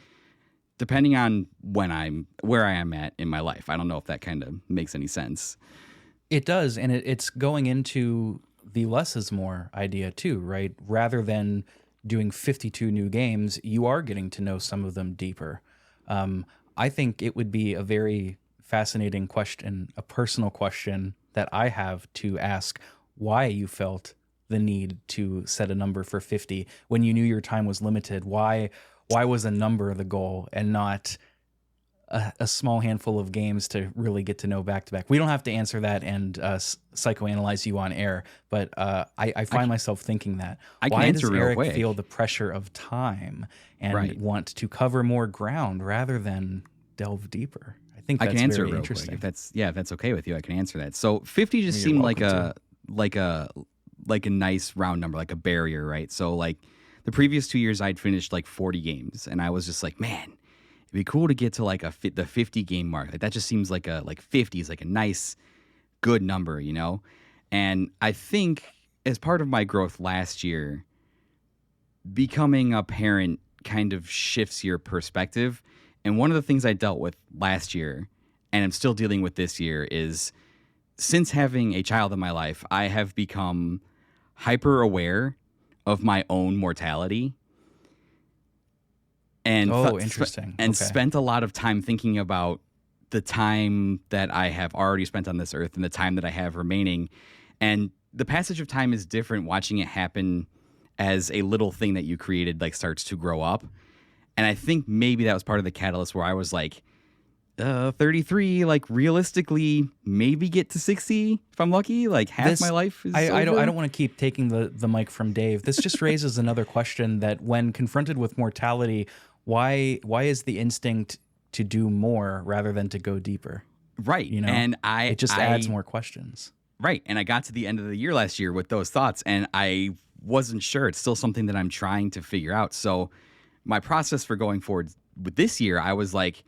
depending on where I am at in my life. I don't know if that kind of makes any sense. It does, and it's going into the less is more idea too, right? Rather than doing 52 new games, you are getting to know some of them deeper. I think it would be a very fascinating question, a personal question that I have to ask, why you felt the need to set a number for 50 when you knew your time was limited? Why was a number the goal and not a small handful of games to really get to know back to back? We don't have to answer that and psychoanalyze you on air, but I find myself thinking that. Why does Eric feel the pressure of time and want to cover more ground rather than delve deeper? I think that's I can answer very it real interesting. quick. If that's okay with you, I can answer that. So 50 just seemed like a nice round number, like a barrier, right? So like the previous 2 years, I'd finished like 40 games, and I was just like, man, it'd be cool to get to like the 50 game mark. Like that just seems like 50 is like a nice, good number, you know? And I think as part of my growth last year, becoming a parent kind of shifts your perspective. And one of the things I dealt with last year, and I'm still dealing with this year, is since having a child in my life, I have become hyper aware of my own mortality. And interesting. And spent a lot of time thinking about the time that I have already spent on this earth and the time that I have remaining. And the passage of time is different watching it happen as a little thing that you created like starts to grow up. And I think maybe that was part of the catalyst where I was like, 33, like realistically, maybe get to 60 if I'm lucky. Like half my life is I over. don't want to keep taking the mic from Dave. This just raises another question that when confronted with mortality, why is the instinct to do more rather than to go deeper? Right. You know, and it just adds more questions. Right. And I got to the end of the year last year with those thoughts, and I wasn't sure. It's still something that I'm trying to figure out. So my process for going forward with this year, I was like,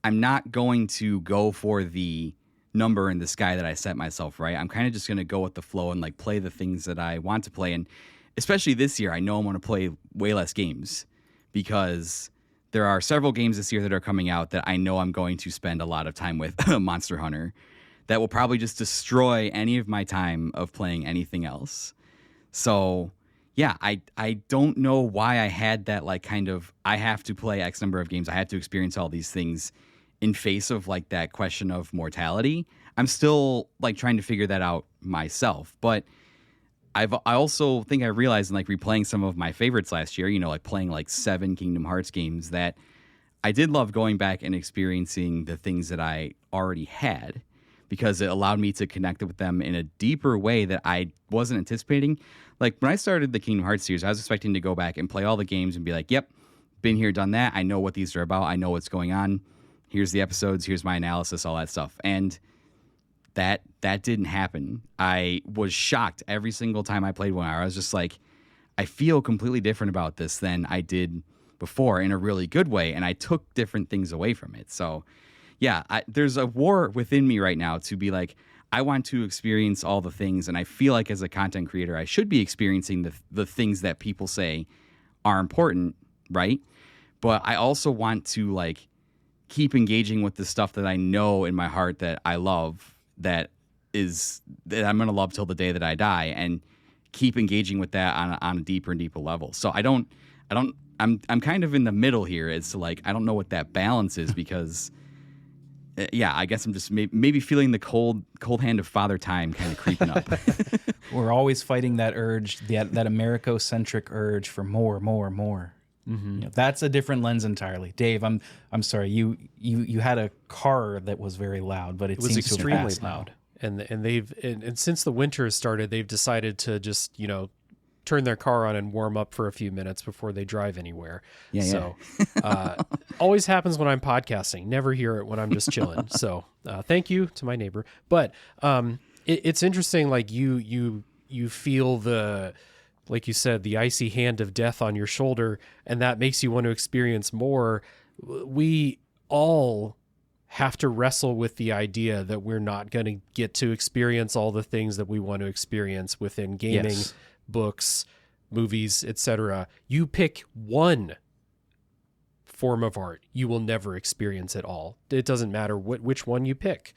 I'm not going to go for the number in the sky that I set myself, right? I'm kind of just going to go with the flow and like play the things that I want to play. And especially this year, I know I'm going to play way less games because there are several games this year that are coming out that I know I'm going to spend a lot of time with. Monster Hunter, that will probably just destroy any of my time of playing anything else. So yeah, I don't know why I had that like kind of, I have to play X number of games, I have to experience all these things in face of like that question of mortality. I'm still like trying to figure that out myself. But I also think I realized in like replaying some of my favorites last year, you know, like playing like 7 Kingdom Hearts games, that I did love going back and experiencing the things that I already had, because it allowed me to connect with them in a deeper way that I wasn't anticipating. Like when I started the Kingdom Hearts series, I was expecting to go back and play all the games and be like, yep, been here, done that. I know what these are about. I know what's going on. Here's the episodes. Here's my analysis, all that stuff. And that didn't happen. I was shocked every single time I played one. I was just like, I feel completely different about this than I did before in a really good way. And I took different things away from it. So yeah, there's a war within me right now to be like, I want to experience all the things. And I feel like as a content creator, I should be experiencing the things that people say are important, right? But I also want to like keep engaging with the stuff that I know in my heart that I love, that I'm going to love till the day that I die, and keep engaging with that on a deeper and deeper level. So I'm kind of in the middle here as to like, I don't know what that balance is because yeah, I guess I'm just maybe feeling the cold hand of Father Time kind of creeping up. We're always fighting that urge, that Americo-centric urge for more. Mm-hmm. You know, that's a different lens entirely. Dave, I'm sorry. You had a car that was very loud, but it was seems extremely to have loud. And they've since the winter has started, they've decided to just, you know, turn their car on and warm up for a few minutes before they drive anywhere. Yeah, so always happens when I'm podcasting. Never hear it when I'm just chilling. So thank you to my neighbor. But it's interesting. Like you feel the, like you said, the icy hand of death on your shoulder, and that makes you want to experience more. We all have to wrestle with the idea that we're not going to get to experience all the things that we want to experience within gaming, yes, books, movies, etc. You pick one form of art, you will never experience it all. It doesn't matter which one you pick.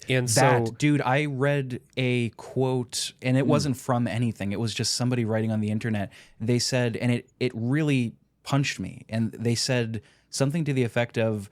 And so, dude, I read a quote, and it wasn't from anything. It was just somebody writing on the internet. They said, and it really punched me. And they said something to the effect of,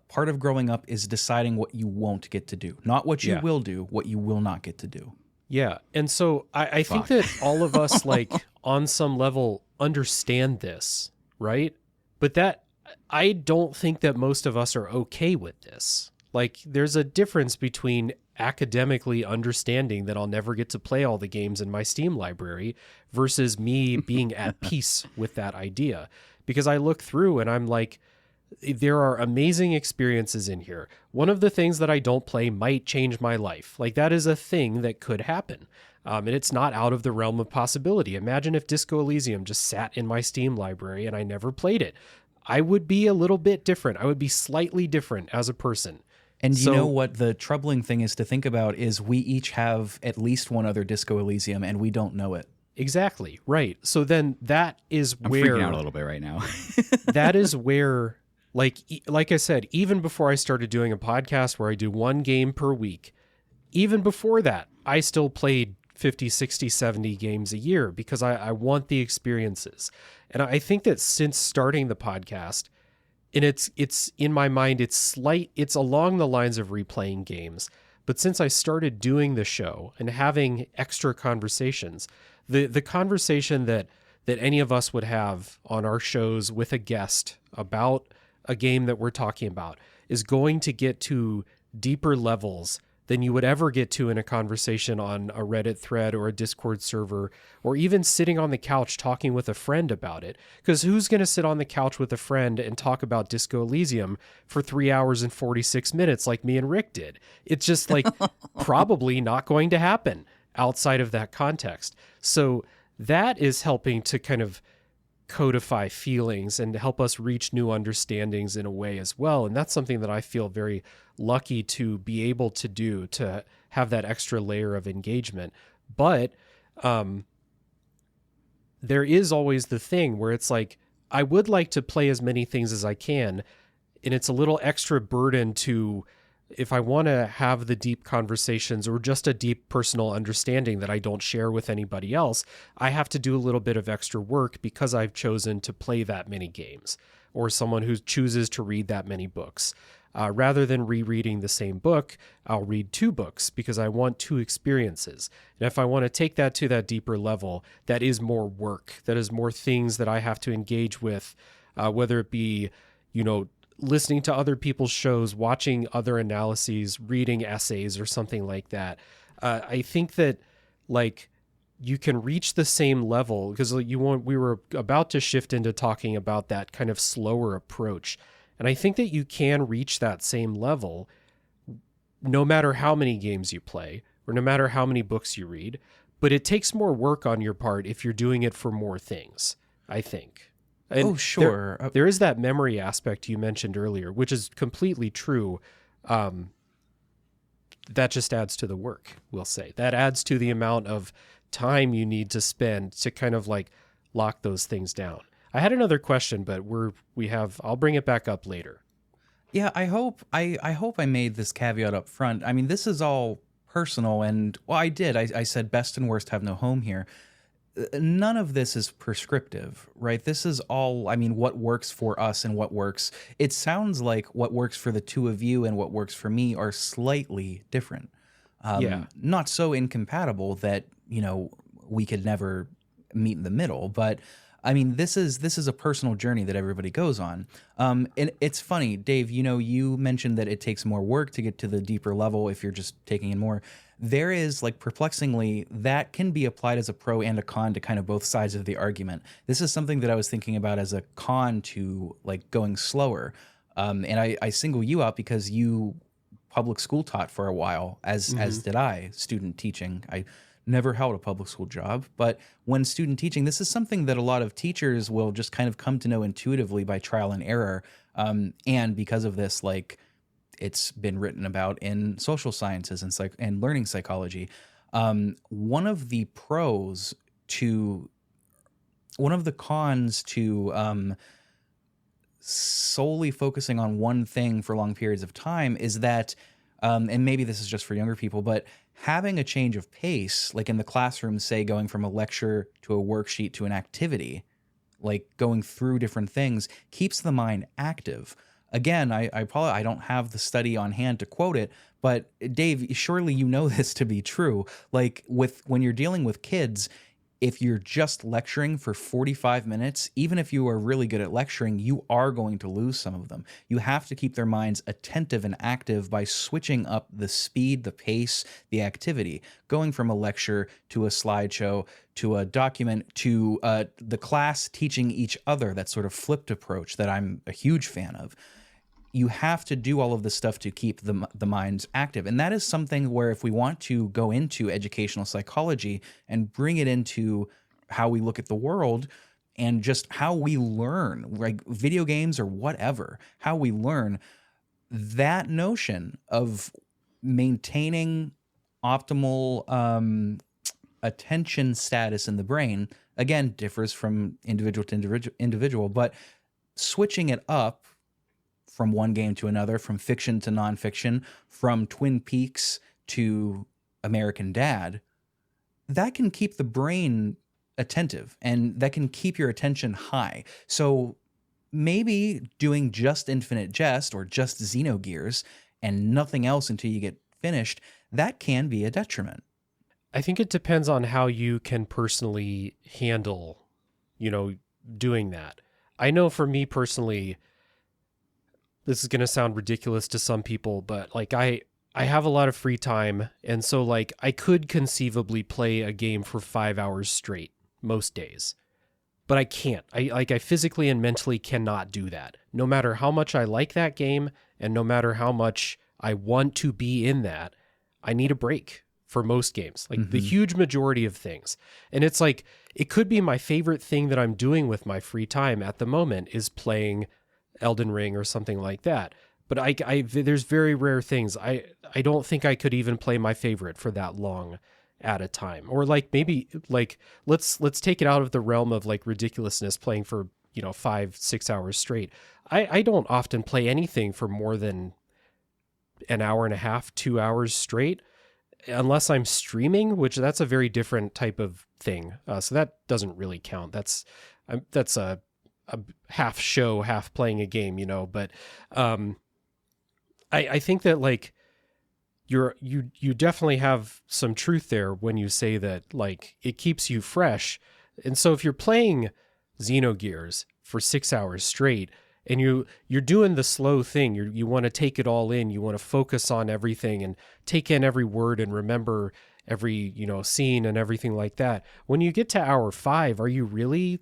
part of growing up is deciding what you won't get to do, not what you will do, what you will not get to do. Yeah. And so I think that all of us, like, on some level, understand this, right? But that I don't think that most of us are okay with this. Like, there's a difference between academically understanding that I'll never get to play all the games in my Steam library versus me being at peace with that idea. Because I look through and I'm like, there are amazing experiences in here. One of the things that I don't play might change my life. Like, that is a thing that could happen. And it's not out of the realm of possibility. Imagine if Disco Elysium just sat in my Steam library and I never played it. I would be a little bit different. I would be slightly different as a person. And you know what the troubling thing is to think about is we each have at least one other Disco Elysium and we don't know it. Exactly. Right. So then that is I'm where... freaking out a little bit right now. That is where, like I said, even before I started doing a podcast where I do one game per week, even before that, I still played 50, 60, 70 games a year because I want the experiences. And I think that since starting the podcast, and it's in my mind, it's along the lines of replaying games. But since I started doing the show and having extra conversations, the conversation that any of us would have on our shows with a guest about a game that we're talking about is going to get to deeper levels than you would ever get to in a conversation on a Reddit thread or a Discord server, or even sitting on the couch talking with a friend about it. Because who's going to sit on the couch with a friend and talk about Disco Elysium for 3 hours and 46 minutes like me and Rick did? It's just like probably not going to happen outside of that context. So that is helping to kind of codify feelings and help us reach new understandings in a way as well. And that's something that I feel very lucky to be able to do, to have that extra layer of engagement. But there is always the thing where it's like, I would like to play as many things as I can. And it's a little extra burden to, if I want to have the deep conversations or just a deep personal understanding that I don't share with anybody else, I have to do a little bit of extra work because I've chosen to play that many games, or someone who chooses to read that many books. Rather than rereading the same book, I'll read 2 books because I want 2 experiences. And if I want to take that to that deeper level, that is more work. That is more things that I have to engage with, whether it be, listening to other people's shows, watching other analyses, reading essays or something like that. I think that you can reach the same level because we were about to shift into talking about that kind of slower approach. And I think that you can reach that same level no matter how many games you play or no matter how many books you read, but it takes more work on your part if you're doing it for more things, I think. And sure. There is that memory aspect you mentioned earlier, which is completely true. That just adds to the work, we'll say. That adds to the amount of time you need to spend to kind of lock those things down. I had another question, but I'll bring it back up later. Yeah, I hope I made this caveat up front. I mean, this is all personal, and I did. I said best and worst have no home here. None of this is prescriptive, right? This is all, what works for us and what works. It sounds like what works for the two of you and what works for me are slightly different. Not so incompatible that, we could never meet in the middle, but this is a personal journey that everybody goes on. And it's funny, Dave, you mentioned that it takes more work to get to the deeper level if you're just taking in more. There is, perplexingly, that can be applied as a pro and a con to kind of both sides of the argument. This is something that I was thinking about as a con to, going slower. And I single you out because you public school taught for a while, as did I, student teaching. I never held a public school job, but when student teaching, this is something that a lot of teachers will just kind of come to know intuitively by trial and error. And because of this, it's been written about in social sciences and learning psychology. One of the cons to solely focusing on one thing for long periods of time is that, and maybe this is just for younger people, but having a change of pace, like in the classroom, say going from a lecture to a worksheet to an activity, going through different things, keeps the mind active. Again, I don't have the study on hand to quote it, But Dave, surely you know this to be true. Like when you're dealing with kids, if you're just lecturing for 45 minutes, even if you are really good at lecturing, you are going to lose some of them. You have to keep their minds attentive and active by switching up the speed, the pace, the activity, going from a lecture to a slideshow to a document to the class teaching each other, that sort of flipped approach that I'm a huge fan of. You have to do all of this stuff to keep the minds active. And that is something where if we want to go into educational psychology and bring it into how we look at the world and just how we learn, like video games or whatever, how we learn, that notion of maintaining optimal attention status in the brain, again, differs from individual to individual, but switching it up from one game to another, from fiction to nonfiction, from Twin Peaks to American Dad, that can keep the brain attentive and that can keep your attention high. So maybe doing just Infinite Jest or just Xenogears and nothing else until you get finished, that can be a detriment. I think it depends on how you can personally handle, doing that. I know for me personally, this is going to sound ridiculous to some people, but like I have a lot of free time. And so like I could conceivably play a game for 5 hours straight most days, but I can't. I physically and mentally cannot do that. No matter how much I like that game and no matter how much I want to be in that, I need a break for most games, like the huge majority of things. And it's like, it could be my favorite thing that I'm doing with my free time at the moment is playing Elden Ring or something like that. But I there's very rare things. I don't think I could even play my favorite for that long at a time. Or like maybe like let's take it out of the realm of like ridiculousness, playing for 5-6 hours straight. I don't often play anything for more than an hour and a half, 2 hours straight, unless I'm streaming, which that's a very different type of thing. So that doesn't really count. That's a half show, half playing a game, but I think that like you definitely have some truth there when you say that like it keeps you fresh. And so if you're playing Xenogears for 6 hours straight and you're doing the slow thing, you want to take it all in, you want to focus on everything and take in every word and remember every scene and everything like that. When you get to hour 5, are you really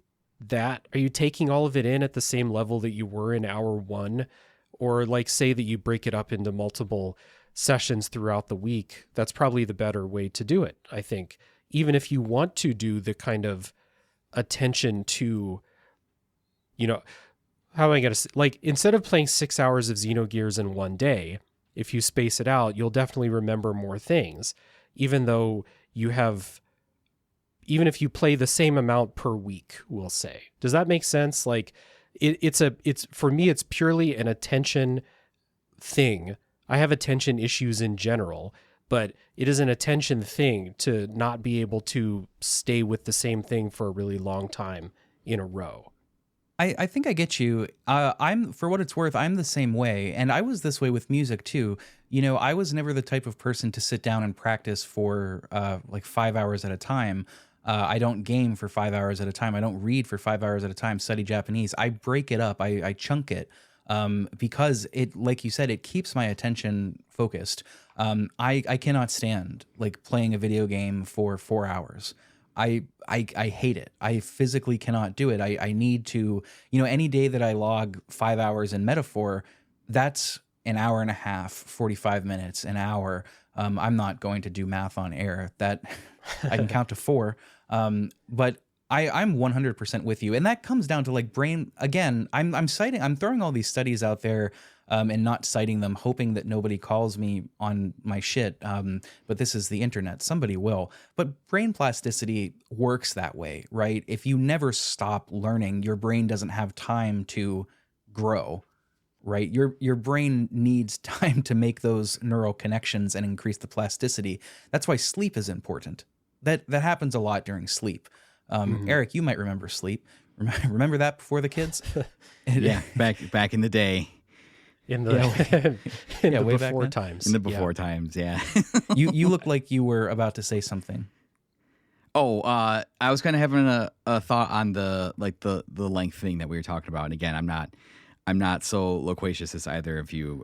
are you taking all of it in at the same level that you were in hour 1? Or like say that you break it up into multiple sessions throughout the week, that's probably the better way to do it, I think. Even if you want to do the kind of attention to, how am I going to, like, instead of playing 6 hours of Xenogears in one day, if you space it out, you'll definitely remember more things, even if you play the same amount per week, we'll say. Does that make sense? Like it's for me, it's purely an attention thing. I have attention issues in general, but it is an attention thing to not be able to stay with the same thing for a really long time in a row. I think I get you. For what it's worth, I'm the same way. And I was this way with music too. I was never the type of person to sit down and practice for like 5 hours at a time. I don't game for 5 hours at a time. I don't read for 5 hours at a time, study Japanese. I break it up. I chunk it because it, like you said, it keeps my attention focused. I cannot stand like playing a video game for 4 hours. I hate it. I physically cannot do it. I need to, any day that I log 5 hours in Metaphor, that's an hour and a half, 45 minutes, an hour. I'm not going to do math on air. That I can count to 4. But I'm 100% with you. And that comes down to like brain, again, I'm throwing all these studies out there and not citing them, hoping that nobody calls me on my shit. But this is the internet. Somebody will. But brain plasticity works that way, right? If you never stop learning, your brain doesn't have time to grow, right? Your brain needs time to make those neural connections and increase the plasticity. That's why sleep is important. That happens a lot during sleep. Eric, you might remember sleep. Remember that before the kids? Yeah, back in the day. in the in Yeah, the way back before then. times. In the Yeah. before times, yeah. You look like you were about to say something. Oh, I was kind of having a thought on the length thing that we were talking about. And again, I'm not so loquacious as either of you.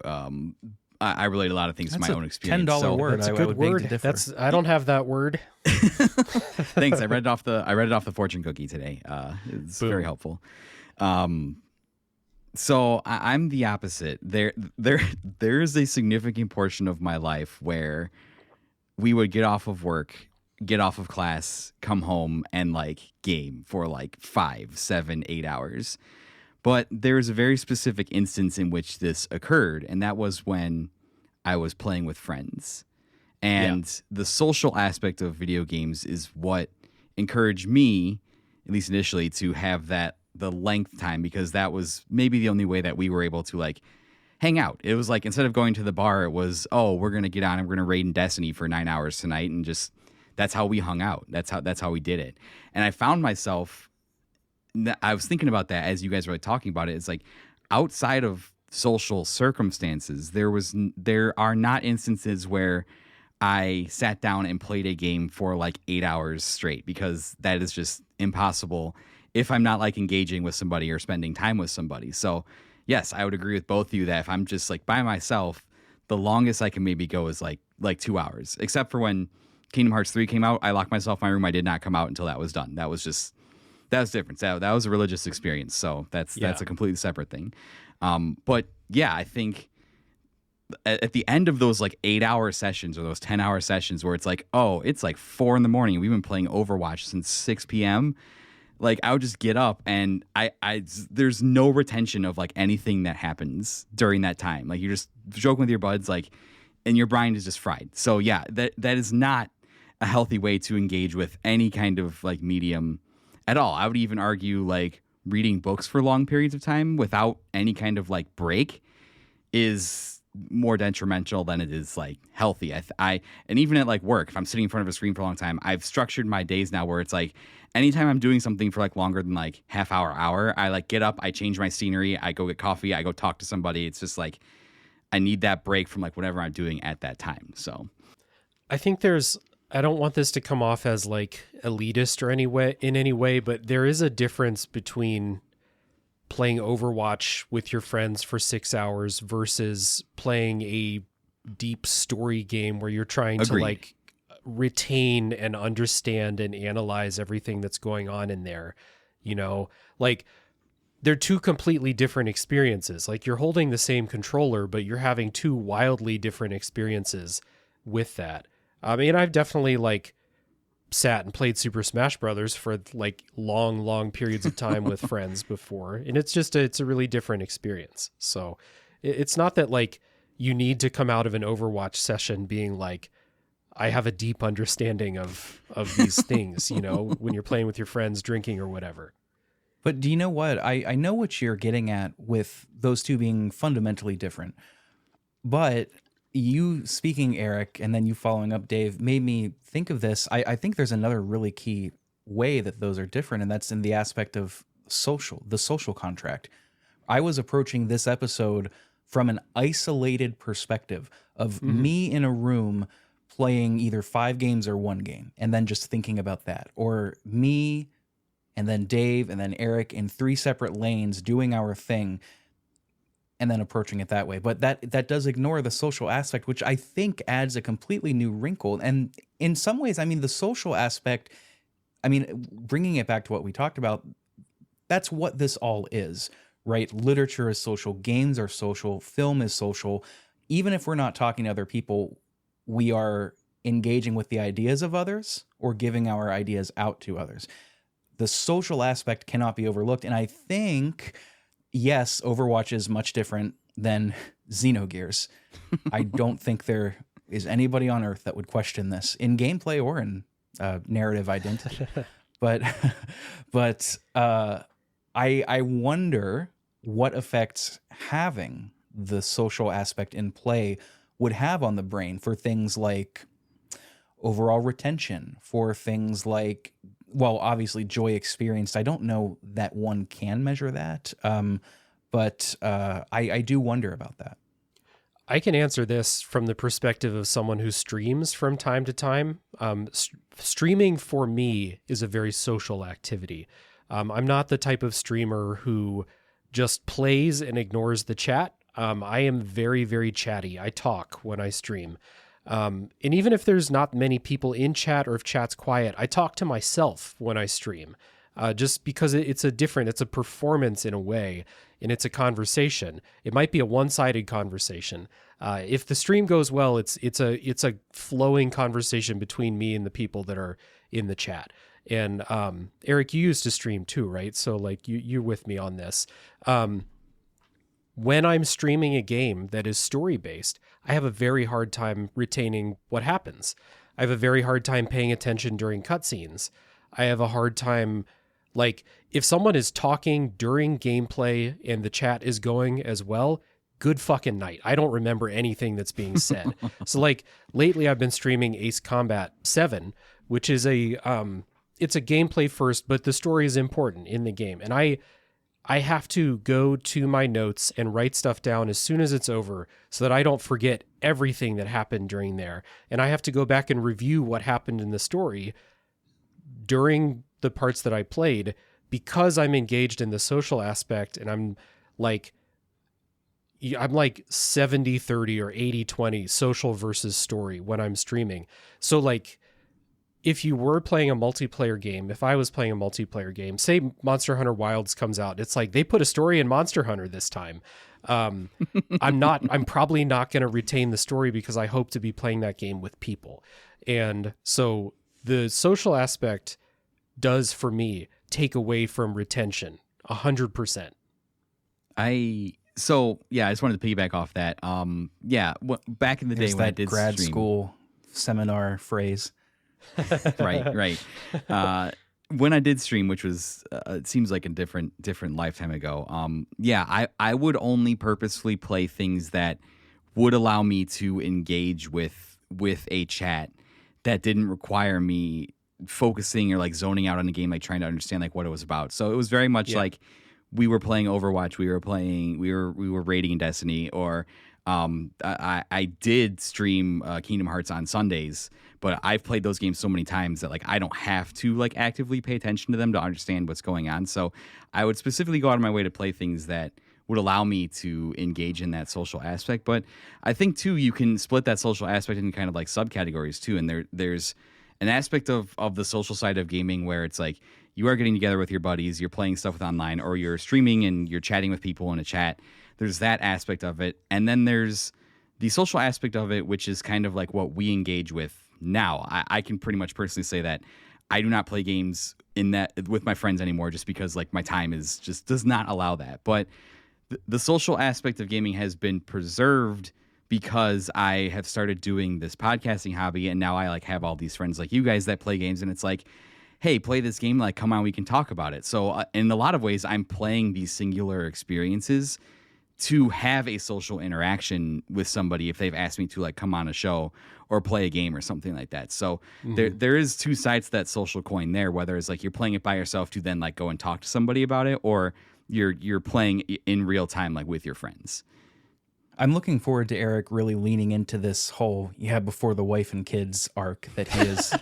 I relate a lot of things to That's my a own experience. $10 so, word. That's a I good would beg to word. differ. I don't have that word. Thanks. I read it off the fortune cookie today. It's Boom. very helpful. So I'm the opposite. There's a significant portion of my life where we would get off of work, get off of class, come home and like game for like 5, 7, 8 hours. But there's a very specific instance in which this occurred, and that was when I was playing with friends. And the social aspect of video games is what encouraged me, at least initially, to have the length time, because that was maybe the only way that we were able to like hang out. It was like, instead of going to the bar, it was, oh, we're going to get on and we're going to raid in Destiny for 9 hours tonight. And just, that's how we hung out. That's how we did it. And I found myself, I was thinking about that as you guys were like talking about it. It's like, outside of social circumstances, there are not instances where I sat down and played a game for like 8 hours straight, because that is just impossible if I'm not like engaging with somebody or spending time with somebody. So yes, I would agree with both of you that if I'm just like by myself, the longest I can maybe go is like 2 hours, except for when Kingdom Hearts 3 came out. I locked myself in my room. I did not come out until that was done. That was different. That was a religious experience. So that's a completely separate thing. But yeah, I think at the end of those like 8-hour sessions or those 10-hour sessions where it's like, oh, it's like 4 a.m. and we've been playing Overwatch since 6 p.m. Like, I would just get up and there's no retention of like anything that happens during that time. Like, you're just joking with your buds, like, and your brain is just fried. So yeah, that is not a healthy way to engage with any kind of like medium at all. I would even argue like reading books for long periods of time without any kind of like break is more detrimental than it is like healthy. And even at like work, if I'm sitting in front of a screen for a long time, I've structured my days now where it's like, anytime I'm doing something for like longer than like half hour, I like get up, I change my scenery, I go get coffee, I go talk to somebody. It's just like, I need that break from like whatever I'm doing at that time. So I think I don't want this to come off as like elitist or in any way, but there is a difference between playing Overwatch with your friends for 6 hours versus playing a deep story game where you're trying to like retain and understand and analyze everything that's going on in there. You know, like, they're two completely different experiences. Like, you're holding the same controller, but you're having two wildly different experiences with that. I mean, I've definitely like sat and played Super Smash Brothers for like long periods of time with friends before, and it's a really different experience. So it's not that like you need to come out of an Overwatch session being like, I have a deep understanding of these things, you know, when you're playing with your friends, drinking or whatever. But do you know what? I know what you're getting at with those two being fundamentally different. But you speaking, Eric, and then you following up, Dave, made me think of this. I think there's another really key way that those are different, and that's in the aspect of the social contract. I was approaching this episode from an isolated perspective of me in a room playing either 5 games or 1 game, and then just thinking about that. Or me and then Dave and then Eric in 3 separate lanes doing our thing, and then approaching it that way. But that does ignore the social aspect, which I think adds a completely new wrinkle. And in some ways, I mean, the social aspect, I mean, bringing it back to what we talked about, that's what this all is, right? Literature is social, games are social, film is social. Even if we're not talking to other people, we are engaging with the ideas of others or giving our ideas out to others. The social aspect cannot be overlooked. And I think, yes, Overwatch is much different than Xenogears. I don't think there is anybody on Earth that would question this in gameplay or in narrative identity. But I wonder what effects having the social aspect in play would have on the brain for things like overall retention, for things like, well, obviously joy experienced. I don't know that one can measure that. but I do wonder about that. I can answer this from the perspective of someone who streams from time to time. Streaming for me is a very social activity. I'm not the type of streamer who just plays and ignores the chat. I am very, very chatty. I talk when I stream. And even if there's not many people in chat or if chat's quiet, I talk to myself when I stream. Just because it's a performance in a way, and it's a conversation. It might be a one-sided conversation. If the stream goes well, it's a flowing conversation between me and the people that are in the chat. And Eric, you used to stream too, right? So like you're with me on this. When I'm streaming a game that is story-based, I have a very hard time retaining what happens. I have a very hard time paying attention during cutscenes. I have a hard time, like, if someone is talking during gameplay and the chat is going as well, good fucking night. I don't remember anything that's being said. So like lately I've been streaming Ace Combat 7, which is it's a gameplay first, but the story is important in the game. And I have to go to my notes and write stuff down as soon as it's over so that I don't forget everything that happened during there. And I have to go back and review what happened in the story during the parts that I played because I'm engaged in the social aspect, and I'm like 70-30 or 80-20 social versus story when I'm streaming. So like if you were playing a multiplayer game, if I was playing a multiplayer game, say Monster Hunter Wilds comes out, it's like they put a story in Monster Hunter this time. I'm probably not going to retain the story because I hope to be playing that game with people. And so the social aspect does for me take away from retention 100%. I just wanted to piggyback off that. Back in the day when I did grad stream, school seminar phrase. right. When I did stream, which was it seems like a different lifetime ago. I would only purposefully play things that would allow me to engage with a chat that didn't require me focusing or like zoning out on the game, like trying to understand like what it was about. So it was very much like we were playing Overwatch, we were raiding in Destiny, or I did stream Kingdom Hearts on Sundays, but I've played those games so many times that like I don't have to like actively pay attention to them to understand what's going on. So I would specifically go out of my way to play things that would allow me to engage in that social aspect. But I think too, you can split that social aspect into kind of like subcategories too. And there's an aspect of the social side of gaming where it's like you are getting together with your buddies, you're playing stuff with online, or you're streaming and you're chatting with people in a chat. There's that aspect of it. And then there's the social aspect of it, which is kind of like what we engage with now. I can pretty much personally say that I do not play games in that with my friends anymore just because like my time is just does not allow that. But the social aspect of gaming has been preserved because I have started doing this podcasting hobby, and now I like have all these friends like you guys that play games, and it's like, hey, play this game, like come on, we can talk about it. So in a lot of ways, I'm playing these singular experiences to have a social interaction with somebody if they've asked me to like come on a show or play a game or something like that. So there is two sides to that social coin there, whether it's like you're playing it by yourself to then like go and talk to somebody about it, or you're playing in real time like with your friends. I'm looking forward to Eric really leaning into this whole before the wife and kids arc that he is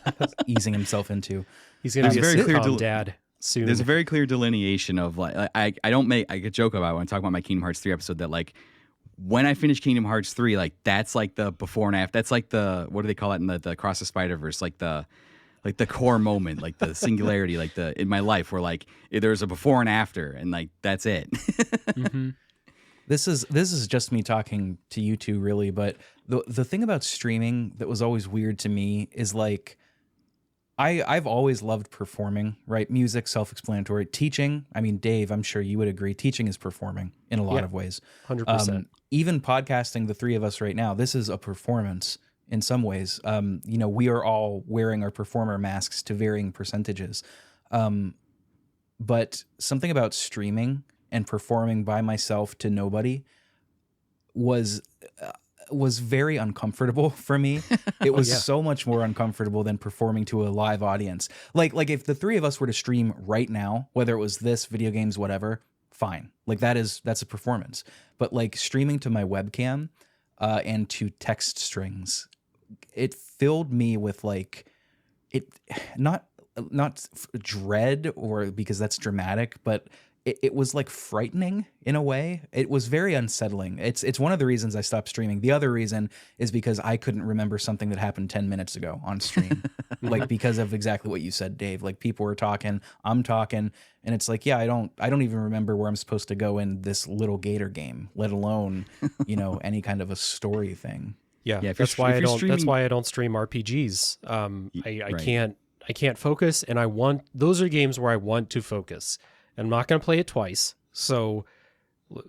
easing himself into. He's going to be a sitcom dad soon. There's a very clear delineation of like I could joke about when I talk about my Kingdom Hearts 3 episode that like when I finish Kingdom Hearts 3, like that's like the before and after. That's like the, what do they call it in the Across the Spider-Verse, like the core moment, like the singularity, like in my life where like there's a before and after, and like that's it. Mm-hmm. This is just me talking to you two, really. But the thing about streaming that was always weird to me is like I've always loved performing, right? Music, self-explanatory. Teaching, I mean, Dave, I'm sure you would agree. Teaching is performing in a lot of ways. 100%. Even podcasting, the three of us right now, this is a performance in some ways. We are all wearing our performer masks to varying percentages. But something about streaming and performing by myself to nobody was very uncomfortable for me. It was so much more uncomfortable than performing to a live audience. Like if the three of us were to stream right now, whether it was this, video games, whatever, fine. Like that's a performance. But like streaming to my webcam and to text strings, it filled me with like it not dread, or because that's dramatic, but it was like frightening in a way. It was very unsettling. It's one of the reasons I stopped streaming. The other reason is because I couldn't remember something that happened 10 minutes ago on stream. Like because of exactly what you said, Dave. Like people were talking, I'm talking, and it's like, yeah, I don't even remember where I'm supposed to go in this little gator game, let alone, any kind of a story thing. Yeah, Yeah, if that's you're why I don't. streaming- That's why I don't stream RPGs. I Right. I can't focus, and those are games where I want to focus. I'm not going to play it twice. So,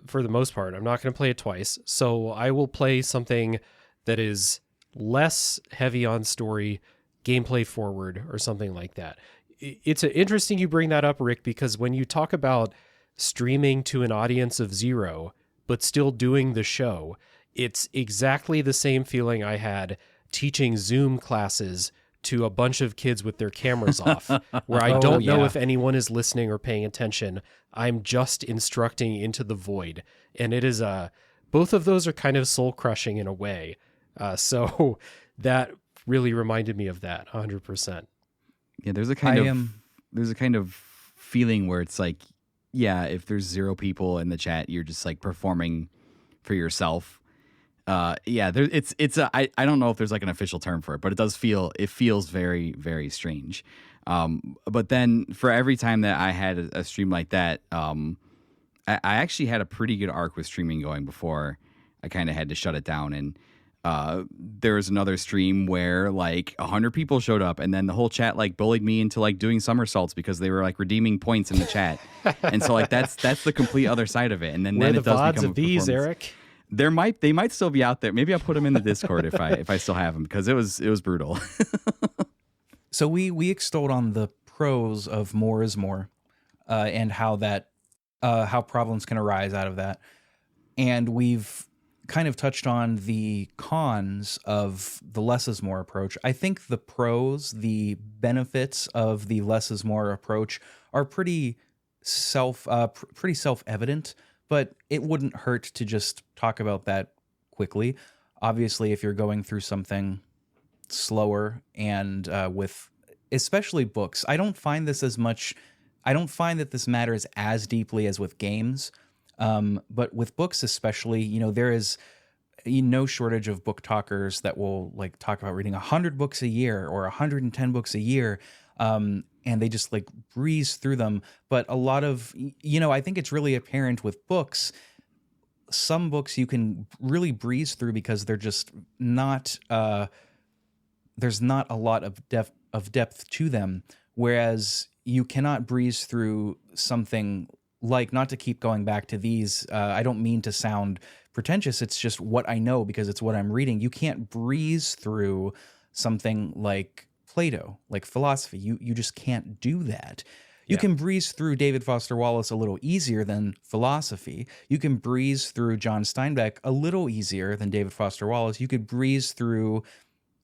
for the most part, I'm not going to play it twice. So I will play something that is less heavy on story, gameplay forward, or something like that. It's interesting you bring that up, Rick, because when you talk about streaming to an audience of 0, but still doing the show, it's exactly the same feeling I had teaching Zoom classes to a bunch of kids with their cameras off, where I don't know if anyone is listening or paying attention. I'm just instructing into the void. And it is both of those are kind of soul crushing in a way. So that really reminded me of that 100%. Yeah, there's a kind of feeling where it's like, yeah, if there's 0 people in the chat, you're just like performing for yourself. I don't know if there's like an official term for it, but it feels very, very strange. But then for every time that I had a stream like that, I actually had a pretty good arc with streaming going before I kind of had to shut it down. And there was another stream where like 100 people showed up, and then the whole chat like bullied me into like doing somersaults because they were like redeeming points in the chat. And so like that's the complete other side of it. And then Where it the does VODs become of these, Eric? They might still be out there. Maybe I'll put them in the Discord if I still have them, because it was brutal. So we extolled on the pros of more is more, and how problems can arise out of that, and we've kind of touched on the cons of the less is more approach. I think the pros, the benefits of the less is more approach, are pretty self-evident. But it wouldn't hurt to just talk about that quickly. Obviously, if you're going through something slower and with especially books, I don't find that this matters as deeply as with games. But with books especially, there is no shortage of book talkers that will like talk about reading 100 books a year or 110 books a year. And they just like breeze through them. But a lot of, I think it's really apparent with books. Some books you can really breeze through because they're just not, there's not a lot of depth to them. Whereas you cannot breeze through something like, not to keep going back to these, I don't mean to sound pretentious. It's just what I know because it's what I'm reading. You can't breeze through something like Plato, like philosophy. You just can't do that. You can breeze through David Foster Wallace a little easier than philosophy. You can breeze through John Steinbeck a little easier than David Foster Wallace. You could breeze through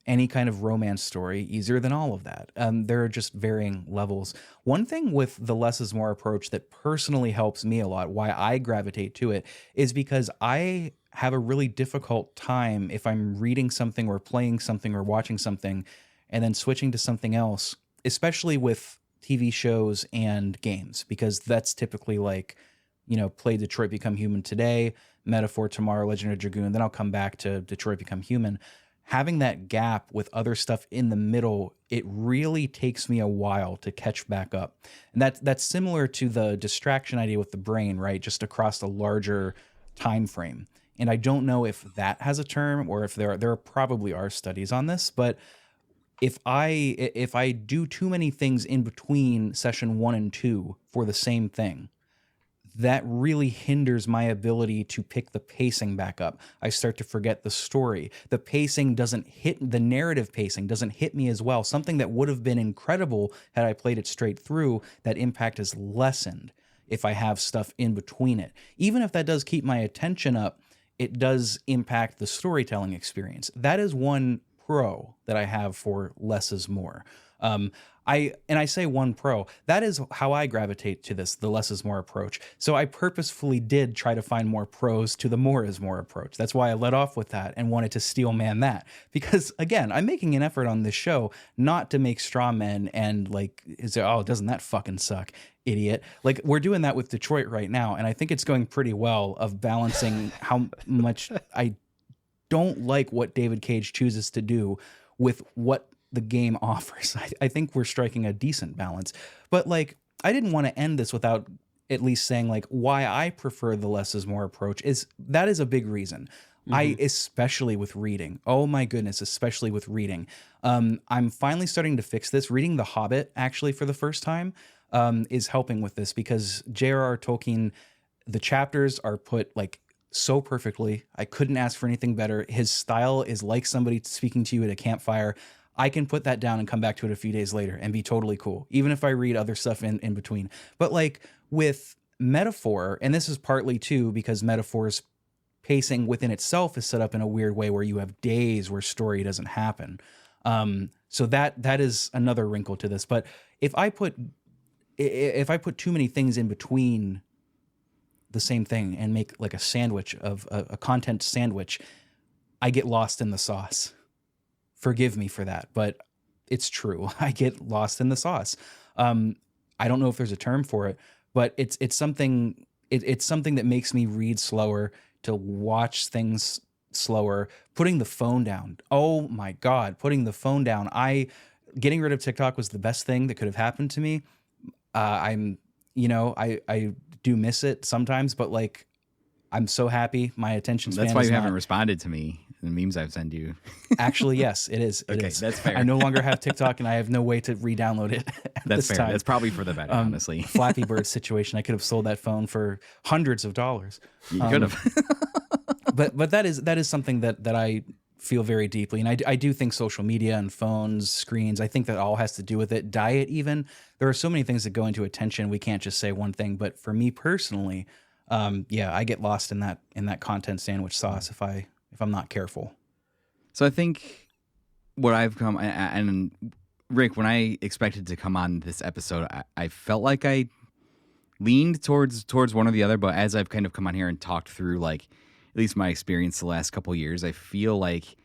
any kind of romance story easier than all of that. There are just varying levels. One thing with the less is more approach that personally helps me a lot, why I gravitate to it, is because I have a really difficult time if I'm reading something or playing something or watching something and then switching to something else, especially with TV shows and games, because that's typically like, play Detroit Become Human today, Metaphor tomorrow, Legend of Dragoon, then I'll come back to Detroit Become Human. Having that gap with other stuff in the middle, it really takes me a while to catch back up. And that's similar to the distraction idea with the brain, right? Just across a larger time frame. And I don't know if that has a term or if there probably are studies on this, but if I do too many things in between session 1 and 2 for the same thing, that really hinders my ability to pick the pacing back up. I start to forget the story. The pacing doesn't hit, the narrative pacing doesn't hit me as well. Something that would have been incredible had I played it straight through, that impact is lessened if I have stuff in between it. Even if that does keep my attention up, it does impact the storytelling experience. That is one pro that I have for less is more. I say one pro. That is how I gravitate to this, the less is more approach. So I purposefully did try to find more pros to the more is more approach. That's why I led off with that and wanted to steel man that. Because again, I'm making an effort on this show not to make straw men and like, doesn't that fucking suck, idiot? Like, we're doing that with Detroit right now, and I think it's going pretty well of balancing how much I don't like what David Cage chooses to do with what the game offers. I think we're striking a decent balance. But like, I didn't want to end this without at least saying like why I prefer the less is more approach is a big reason. I especially with reading. Oh my goodness, especially with reading. I'm finally starting to fix this. Reading The Hobbit actually for the first time is helping with this because J.R.R. Tolkien, the chapters are put like so perfectly. I couldn't ask for anything better. His style is like somebody speaking to you at a campfire. I can put that down and come back to it a few days later and be totally cool, even if I read other stuff in between. But like with metaphor, and this is partly too because metaphor's pacing within itself is set up in a weird way where you have days where story doesn't happen. So that is another wrinkle to this. But if I put too many things in between the same thing and make like a sandwich of a content sandwich, I get lost in the sauce. Forgive me for that, but it's true. I get lost in the sauce. I don't know if there's a term for it, but it's something that makes me read slower, to watch things slower, putting the phone down. Oh my God, putting the phone down. Getting rid of TikTok was the best thing that could have happened to me. I do miss it sometimes, but like, I'm so happy. My attention span. That's why you haven't responded to me. The memes I've sent you. Actually, yes, it is. Okay, that's fair. I no longer have TikTok, and I have no way to re-download it. That's fair. Time. That's probably for the better, honestly. Flappy Bird situation. I could have sold that phone for hundreds of dollars. You could have. but that is something that I feel very deeply, and I do think social media and phones, screens. I think that all has to do with it. Diet, even. There are so many things that go into attention. We can't just say one thing. But for me personally, I get lost in that content sandwich sauce if I'm not careful. So I think what I've come, and Rick, when I expected to come on this episode, I felt like I leaned towards one or the other, but as I've kind of come on here and talked through like at least my experience the last couple of years, I feel like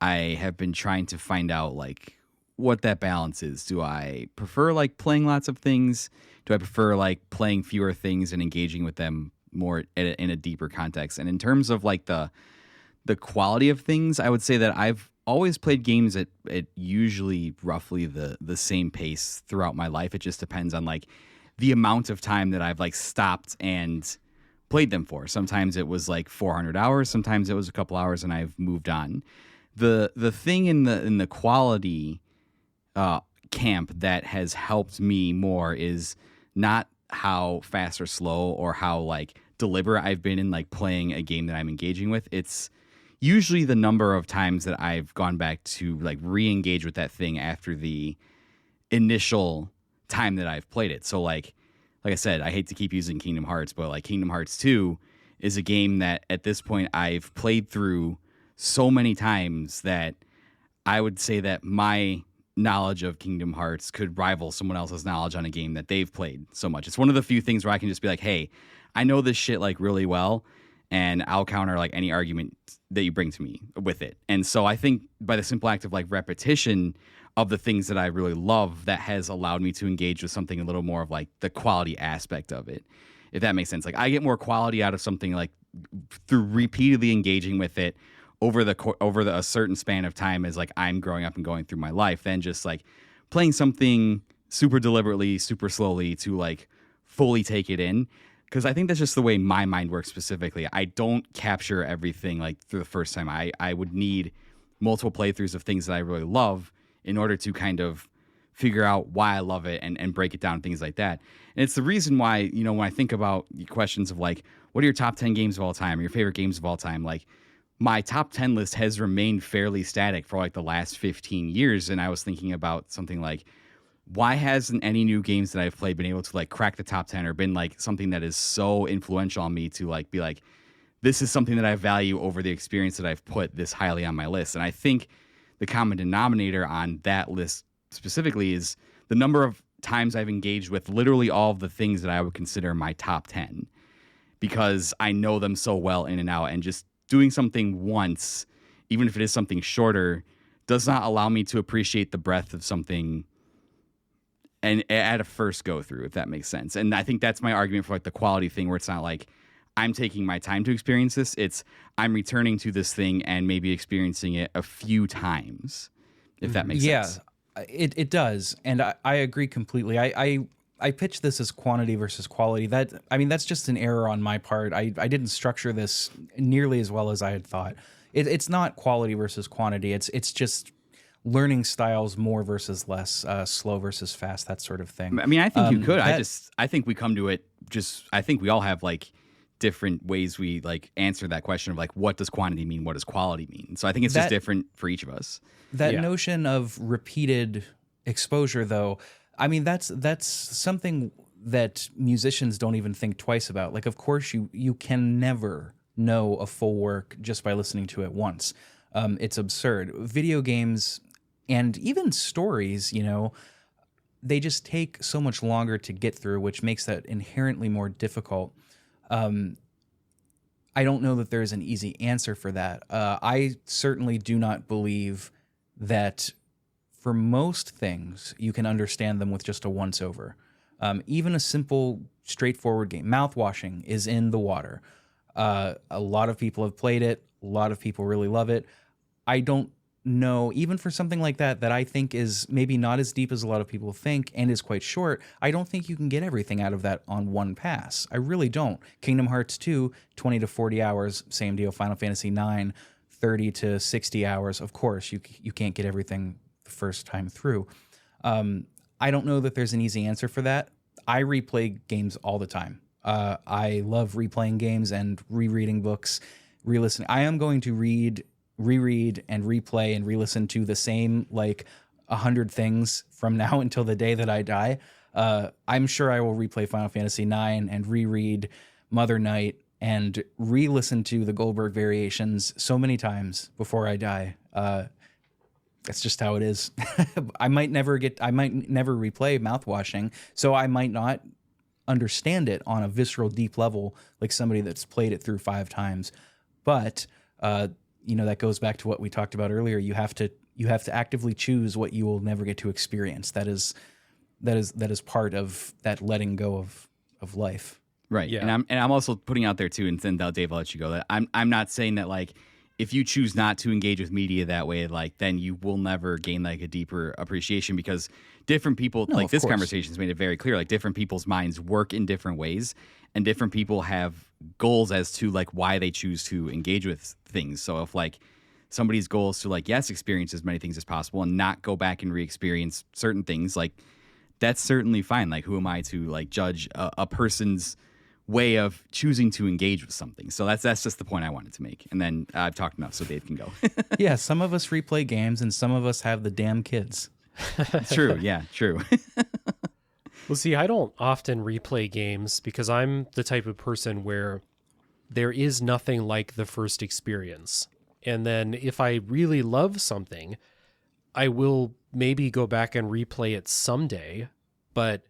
I have been trying to find out like what that balance is. Do I prefer like playing lots of things? Do I prefer like playing fewer things and engaging with them more in a deeper context? And in terms of like the quality of things, I would say that I've always played games at usually roughly the same pace throughout my life. It just depends on like the amount of time that I've like stopped and played them for. Sometimes it was like 400 hours. Sometimes it was a couple hours and I've moved on. The thing in the quality camp that has helped me more is not how fast or slow or how like deliberate I've been in like playing a game that I'm engaging with. It's usually the number of times that I've gone back to like re-engage with that thing after the initial time that I've played it. So like I said, I hate to keep using Kingdom Hearts, but like Kingdom Hearts 2 is a game that at this point I've played through so many times that I would say that my knowledge of Kingdom Hearts could rival someone else's knowledge on a game that they've played so much. It's one of the few things where I can just be like, hey, I know this shit like really well, and I'll counter like any argument that you bring to me with it. And so I think by the simple act of like repetition of the things that I really love, that has allowed me to engage with something a little more of like the quality aspect of it, if that makes sense. Like I get more quality out of something like through repeatedly engaging with it over a certain span of time as like I'm growing up and going through my life than just like playing something super deliberately, super slowly to like fully take it in. Because I think that's just the way my mind works specifically. I don't capture everything like through the first time. I would need multiple playthroughs of things that I really love in order to kind of figure out why I love it and break it down, things like that. And it's the reason why, you know, when I think about questions of like, what are your top 10 games of all time or your favorite games of all time? Like my top 10 list has remained fairly static for like the last 15 years. And I was thinking about something like, why hasn't any new games that I've played been able to like crack the top 10 or been like something that is so influential on me to like be like, this is something that I value over the experience that I've put this highly on my list. And I think the common denominator on that list specifically is the number of times I've engaged with literally all of the things that I would consider my top 10, because I know them so well in and out, and just doing something once, even if it is something shorter, does not allow me to appreciate the breadth of something and at a first go through, if that makes sense. And I think that's my argument for like the quality thing, where it's not like I'm taking my time to experience this. It's I'm returning to this thing and maybe experiencing it a few times, if that makes sense. Yeah, it does. And I agree completely. I pitch this as quantity versus quality. That's just an error on my part. I didn't structure this nearly as well as I had thought. It's not quality versus quantity. It's just learning styles, more versus less, slow versus fast, that sort of thing. I mean, I think you could. I think we come to it I think we all have like different ways we like answer that question of like, what does quantity mean? What does quality mean? So I think it's just different for each of us. That notion of repeated exposure, though, I mean, that's something that musicians don't even think twice about. Like, of course, you can never know a full work just by listening to it once. It's absurd. Video games and even stories, they just take so much longer to get through, which makes that inherently more difficult. I don't know that there's an easy answer for that. I certainly do not believe that for most things you can understand them with just a once over. Even a simple, straightforward game, mouthwashing, is in the water. A lot of people have played it. A lot of people really love it. I don't know, even for something like that I think is maybe not as deep as a lot of people think and is quite short, I don't think you can get everything out of that on one pass. I really don't. Kingdom Hearts 2, 20 to 40 hours, same deal. Final Fantasy 9, 30 to 60 hours. Of course, you can't get everything the first time through. I don't know that there's an easy answer for that. I replay games all the time. I love replaying games and rereading books, re-listening. I am going to reread and replay and re-listen to the same 100 things from now until the day that I die. I'm sure I will replay Final Fantasy IX and reread Mother Night and re-listen to the Goldberg variations so many times before I die. That's just how it is. I might never replay mouthwashing, so I might not understand it on a visceral, deep level like somebody that's played it through 5 times. But that goes back to what we talked about earlier. You have to actively choose what you will never get to experience. That is part of that letting go of life. Right. Yeah. And I'm also putting out there too, and then Dave, I'll let you go, that I'm not saying that if you choose not to engage with media that way, then you will never gain a deeper appreciation, because different people, this conversation has made it very clear, different people's minds work in different ways, and different people have goals as to why they choose to engage with things. So if somebody's goal is to experience as many things as possible and not go back and re-experience certain things, that's certainly fine. Who am I to judge a person's way of choosing to engage with something? So that's just the point I wanted to make. And then I've talked enough, so Dave can go. Yeah, some of us replay games and some of us have the damn kids. True. Yeah, true. Well, see, I don't often replay games because I'm the type of person where there is nothing like the first experience. And then if I really love something, I will maybe go back and replay it someday, but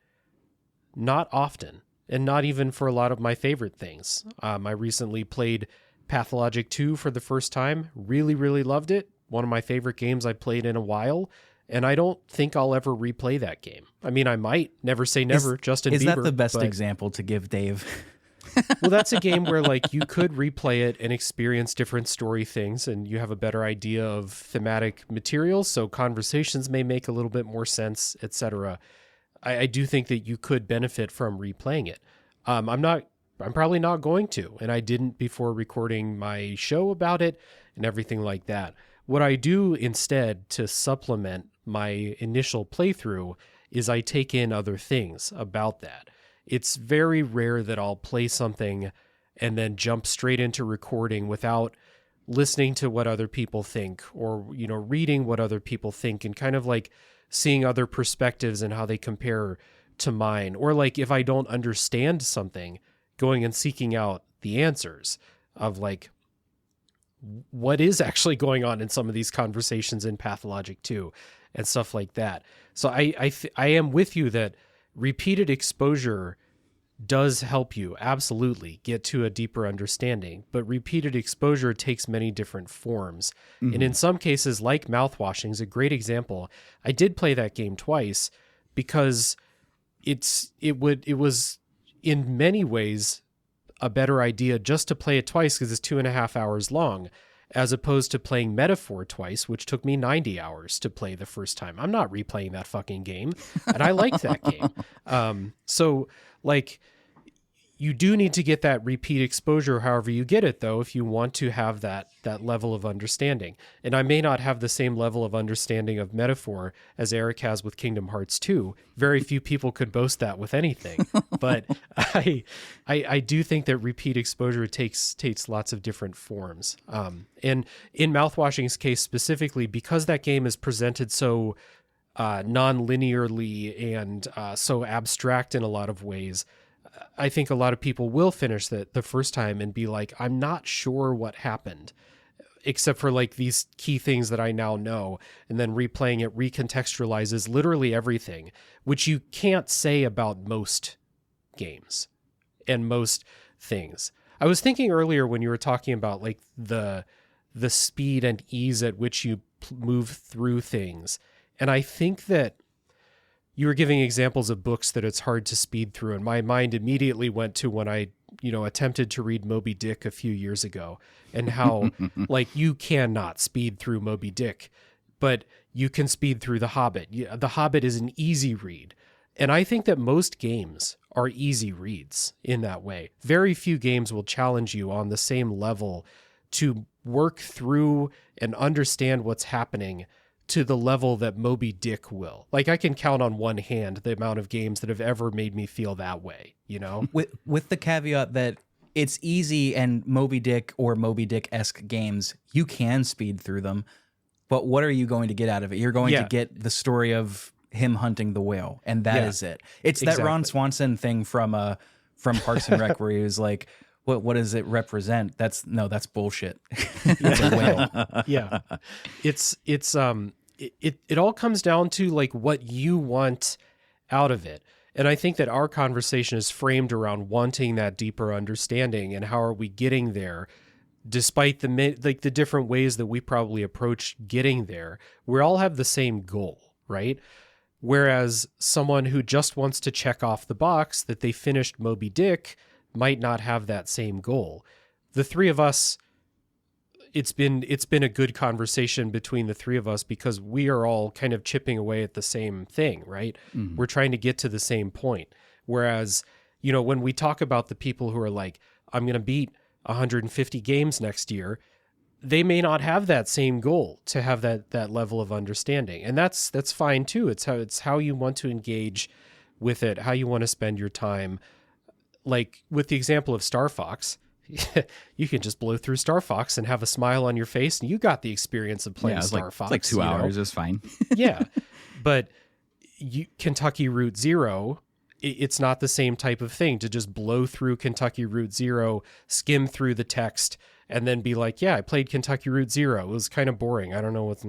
not often. And not even for a lot of my favorite things. I recently played Pathologic 2 for the first time. Really, really loved it. One of my favorite games I played in a while. And I don't think I'll ever replay that game. I mean, I might. Never say never. Justin Bieber. Is that the best example to give Dave? Well, that's a game where you could replay it and experience different story things, and you have a better idea of thematic materials, so conversations may make a little bit more sense, etc. I do think that you could benefit from replaying it. I'm probably not going to, and I didn't before recording my show about it and everything like that. What I do instead to supplement my initial playthrough is I take in other things about that. It's very rare that I'll play something and then jump straight into recording without listening to what other people think, or, reading what other people think and kind of seeing other perspectives and how they compare to mine. Or if I don't understand something, going and seeking out the answers of what is actually going on in some of these conversations in Pathologic 2 and stuff like that. So I am with you that repeated exposure does help you absolutely get to a deeper understanding, but repeated exposure takes many different forms. And in some cases, like mouthwashing is a great example. I did play that game twice because it was in many ways a better idea just to play it twice because it's 2.5 hours long, as opposed to playing Metaphor twice, which took me 90 hours to play the first time. I'm not replaying that fucking game, and I liked that game. So, like, you do need to get that repeat exposure however you get it, though, if you want to have that level of understanding. And I may not have the same level of understanding of Metaphor as Eric has with Kingdom Hearts 2. Very few people could boast that with anything. But I do think that repeat exposure takes lots of different forms. And in Mouthwashing's case specifically, because that game is presented so non-linearly and so abstract in a lot of ways, I think a lot of people will finish the first time and be like, I'm not sure what happened, except for like these key things that I now know. And then replaying it recontextualizes literally everything, which you can't say about most games and most things. I was thinking earlier when you were talking about like the speed and ease at which you move through things. And I think that you were giving examples of books that it's hard to speed through, and my mind immediately went to when I, attempted to read Moby Dick a few years ago, and how like you cannot speed through Moby Dick, but you can speed through The Hobbit. The Hobbit is an easy read, and I think that most games are easy reads in that way. Very few games will challenge you on the same level to work through and understand what's happening to the level that Moby Dick will. Like, I can count on one hand the amount of games that have ever made me feel that way, With the caveat that it's easy, and Moby Dick or Moby Dick-esque games, you can speed through them, but what are you going to get out of it? You're going to get the story of him hunting the whale, and that is it. It's that Ron Swanson thing from Parks and Rec where he was like, what does it represent? That's bullshit. It's a whale. Yeah. It all comes down to like what you want out of it. And I think that our conversation is framed around wanting that deeper understanding, and how are we getting there despite the different ways that we probably approach getting there. We all have the same goal, right? Whereas someone who just wants to check off the box that they finished Moby Dick might not have that same goal. The three of us, it's been a good conversation between the three of us because we are all kind of chipping away at the same thing, right? Mm-hmm. We're trying to get to the same point. Whereas, when we talk about the people who are like, I'm going to beat 150 games next year, they may not have that same goal to have that level of understanding. And that's fine too. It's how you want to engage with it, how you want to spend your time. Like with the example of Star Fox, you can just blow through Star Fox and have a smile on your face, and you got the experience of playing Star Fox. It's like 2 hours. It was fine. Yeah. But Kentucky Route Zero, it's not the same type of thing to just blow through Kentucky Route Zero, skim through the text, and then be like, yeah, I played Kentucky Route Zero. It was kind of boring. I don't know what's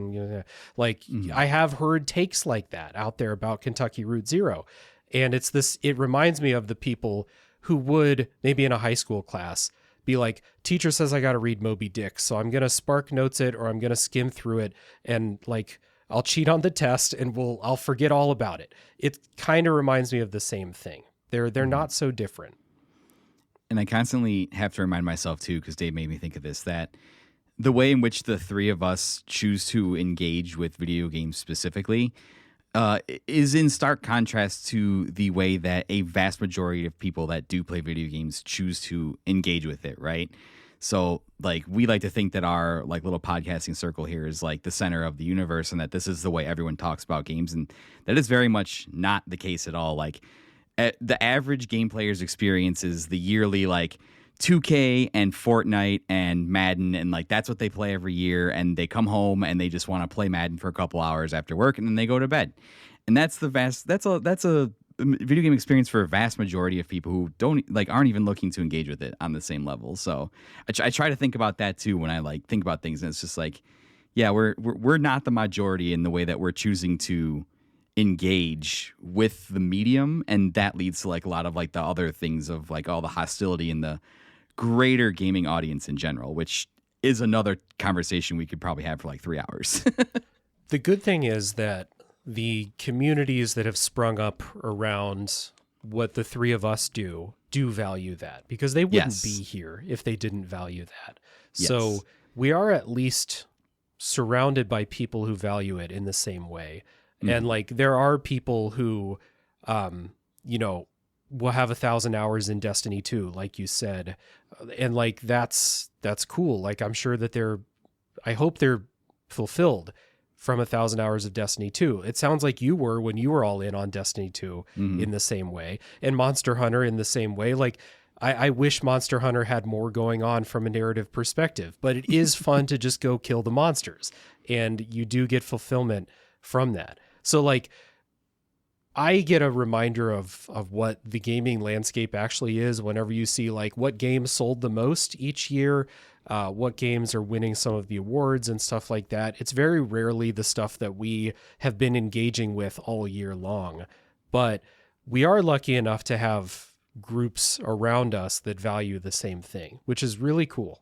I have heard takes like that out there about Kentucky Route Zero. And it reminds me of the people who would, maybe in a high school class, be like, teacher says I got to read Moby Dick, so I'm going to Spark Notes it, or I'm going to skim through it, and like, I'll cheat on the test and I'll forget all about it. It kind of reminds me of the same thing. They're not so different. And I constantly have to remind myself too, because Dave made me think of this, that the way in which the three of us choose to engage with video games specifically is in stark contrast to the way that a vast majority of people that do play video games choose to engage with it, right? So, like, we like to think that our like little podcasting circle here is like the center of the universe, and that this is the way everyone talks about games, and that is very much not the case at all. Like, the average game player's experience is the yearly like 2K and Fortnite and Madden, and like that's what they play every year, and they come home and they just want to play Madden for a couple hours after work, and then they go to bed. And that's a video game experience for a vast majority of people who aren't even looking to engage with it on the same level. So I try to think about that too when I think about things, and it's just like, yeah, we're not the majority in the way that we're choosing to engage with the medium, and that leads to a lot of the other things of all the hostility in the greater gaming audience in general, which is another conversation we could probably have for 3 hours. The good thing is that the communities that have sprung up around what the three of us do value that, because they wouldn't be here if they didn't value that. Yes. So we are at least surrounded by people who value it in the same way. And there are people who, will have 1,000 hours in Destiny 2, like you said. And that's cool. I'm sure that I hope they're fulfilled from 1,000 hours of Destiny 2. It sounds like you were when you were all in on Destiny 2 in the same way, and Monster Hunter in the same way. I wish Monster Hunter had more going on from a narrative perspective, but it is fun to just go kill the monsters, and you do get fulfillment from that. So I get a reminder of what the gaming landscape actually is whenever you see what games sold the most each year, what games are winning some of the awards and stuff like that. It's very rarely the stuff that we have been engaging with all year long, but we are lucky enough to have groups around us that value the same thing, which is really cool.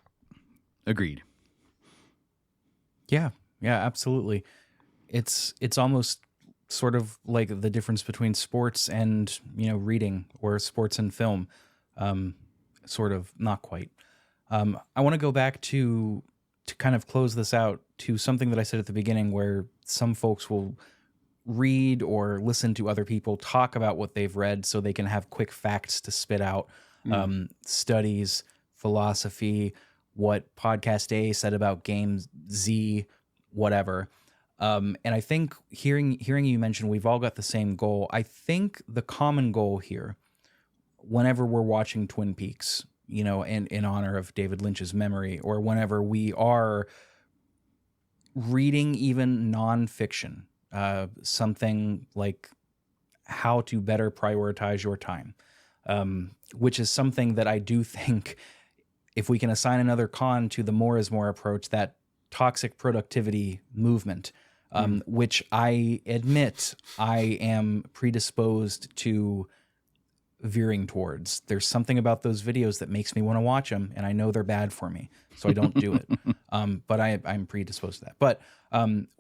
Agreed. Yeah, absolutely. It's almost sort of like the difference between sports and reading, or sports and film. Sort of, not quite. I want to go back to kind of close this out to something that I said at the beginning, where some folks will read or listen to other people talk about what they've read so they can have quick facts to spit out, studies, philosophy, what podcast A said about game Z, whatever. And I think hearing you mention we've all got the same goal, I think the common goal here, whenever we're watching Twin Peaks, in honor of David Lynch's memory, or whenever we are reading even nonfiction, something like How to Better Prioritize Your Time, which is something that I do think, if we can assign another con to the more is more approach, that toxic productivity movement, which I admit I am predisposed to veering towards. There's something about those videos that makes me want to watch them, and I know they're bad for me, so I don't do it. But I'm predisposed to that. But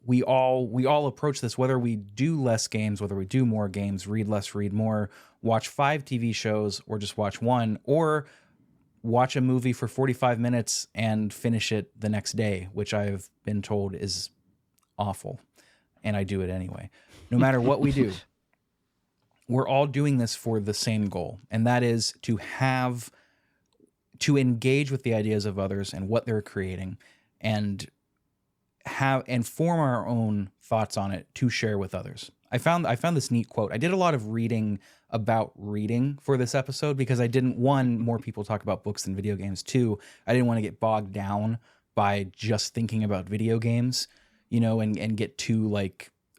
we all approach this, whether we do less games, whether we do more games, read less, read more, watch 5 TV shows, or just watch one, or watch a movie for 45 minutes and finish it the next day, which I've been told is awful, and I do it anyway. No matter what we do, we're all doing this for the same goal, and that is to engage with the ideas of others and what they're creating, and form our own thoughts on it to share with others. I found this neat quote. I did a lot of reading about reading for this episode because I didn't, one, more people talk about books than video games. Two, I didn't want to get bogged down by just thinking about video games, and get too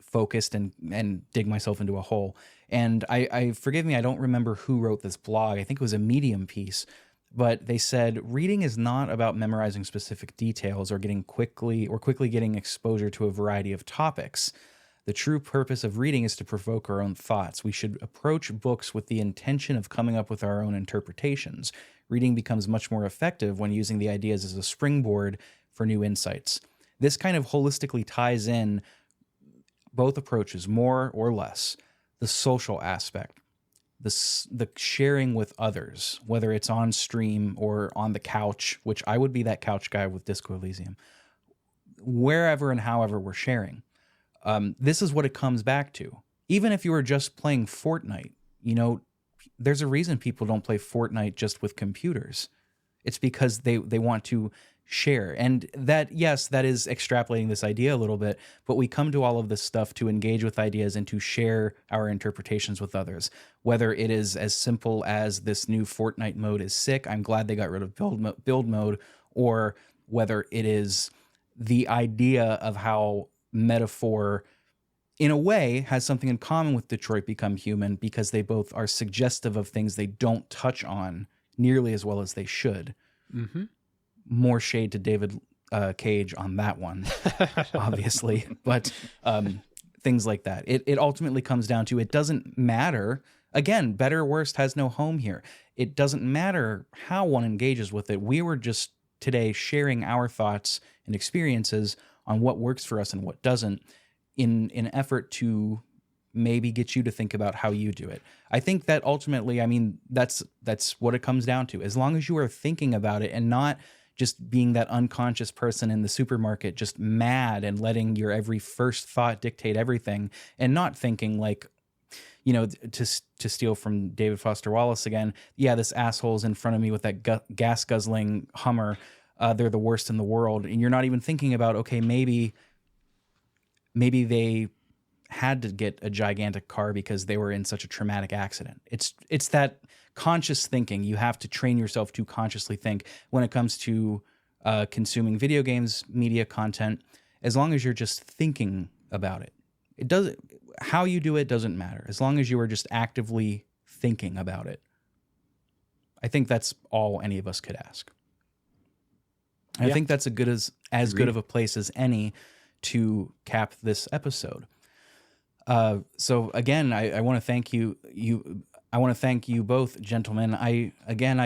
focused and dig myself into a hole. And I forgive me, I don't remember who wrote this blog. I think it was a Medium piece, but they said reading is not about memorizing specific details or quickly getting exposure to a variety of topics. The true purpose of reading is to provoke our own thoughts. We should approach books with the intention of coming up with our own interpretations. Reading becomes much more effective when using the ideas as a springboard for new insights. This kind of holistically ties in both approaches, more or less. The social aspect, the sharing with others, whether it's on stream or on the couch, which I would be that couch guy with Disco Elysium, wherever and however we're sharing. This is what it comes back to. Even if you were just playing Fortnite, there's a reason people don't play Fortnite just with computers. It's because they want to share. And that, yes, that is extrapolating this idea a little bit, but we come to all of this stuff to engage with ideas and to share our interpretations with others. Whether it is as simple as this new Fortnite mode is sick, I'm glad they got rid of build mode, or whether it is the idea of how metaphor in a way, has something in common with Detroit Become Human because they both are suggestive of things they don't touch on nearly as well as they should. Mm-hmm. More shade to David Cage on that one, obviously, but things like that. It ultimately comes down to, it doesn't matter. Again, better or worst has no home here. It doesn't matter how one engages with it. We were just today sharing our thoughts and experiences on what works for us and what doesn't, in an effort to maybe get you to think about how you do it. I think that ultimately, I mean, that's what it comes down to. As long as you are thinking about it and not just being that unconscious person in the supermarket, just mad and letting your every first thought dictate everything, and not thinking like, you know, to steal from David Foster Wallace again, yeah, this asshole's in front of me with that gas guzzling Hummer. They're the worst in the world. And you're not even thinking about, okay, maybe they had to get a gigantic car because they were in such a traumatic accident. It's that conscious thinking. You have to train yourself to consciously think when it comes to consuming video games, media content. As long as you're just thinking about it, it doesn't. How you do it doesn't matter. As long as you are just actively thinking about it, I think that's all any of us could ask. I think that's as good of a place as any to cap this episode. So again, I want to thank you. I want to thank you both, gentlemen. I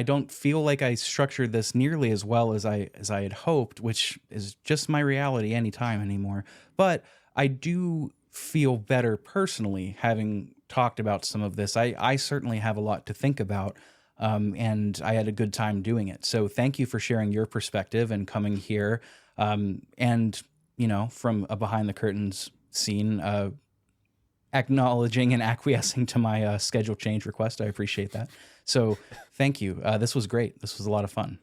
don't feel like I structured this nearly as well as I had hoped, which is just my reality anytime anymore. But I do feel better personally having talked about some of this. I certainly have a lot to think about. And I had a good time doing it. So thank you for sharing your perspective and coming here. And, you know, from a behind the curtains scene, acknowledging and acquiescing to my schedule change request. I appreciate that. So thank you. This was great. This was a lot of fun.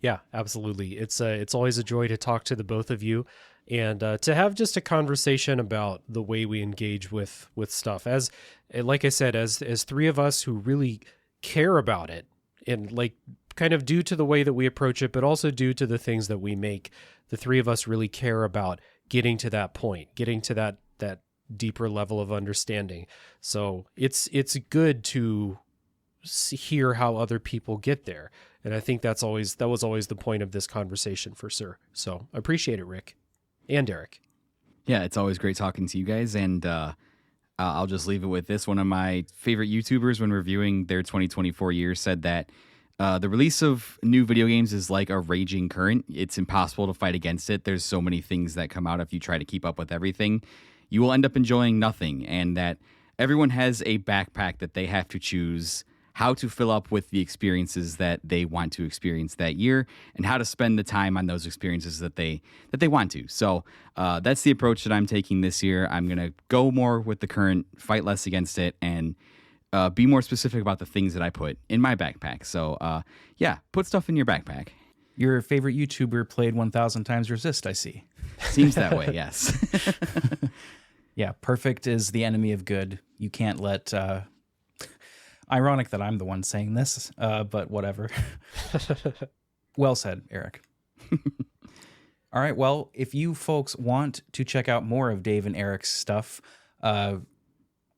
Yeah, absolutely. It's always a joy to talk to the both of you and to have just a conversation about the way we engage with stuff. As like I said, as three of us who really care about it, and like kind of due to the way that we approach it, but also due to the things that we make, the three of us really care about getting to that point, getting to that deeper level of understanding. So it's good to hear how other people get there. And I think that was always the point of this conversation for sure. So I appreciate it, Rick and Derek. Yeah, it's always great talking to you guys. And I'll just leave it with this. One of my favorite YouTubers, when reviewing their 2024 year, said that the release of new video games is like a raging current. It's impossible to fight against it. There's so many things that come out if you try to keep up with everything. You will end up enjoying nothing, and that everyone has a backpack that they have to choose how to fill up with the experiences that they want to experience that year, and how to spend the time on those experiences that they want to. So that's the approach that I'm taking this year. I'm going to go more with the current, fight less against it, and be more specific about the things that I put in my backpack. So yeah, put stuff in your backpack. Your favorite YouTuber played 1,000 times Resist, I see. Seems that way, yes. Yeah, perfect is the enemy of good. You can't let... ironic that I'm the one saying this, but whatever. Well said, Eric. All right, well, if you folks want to check out more of Dave and Eric's stuff,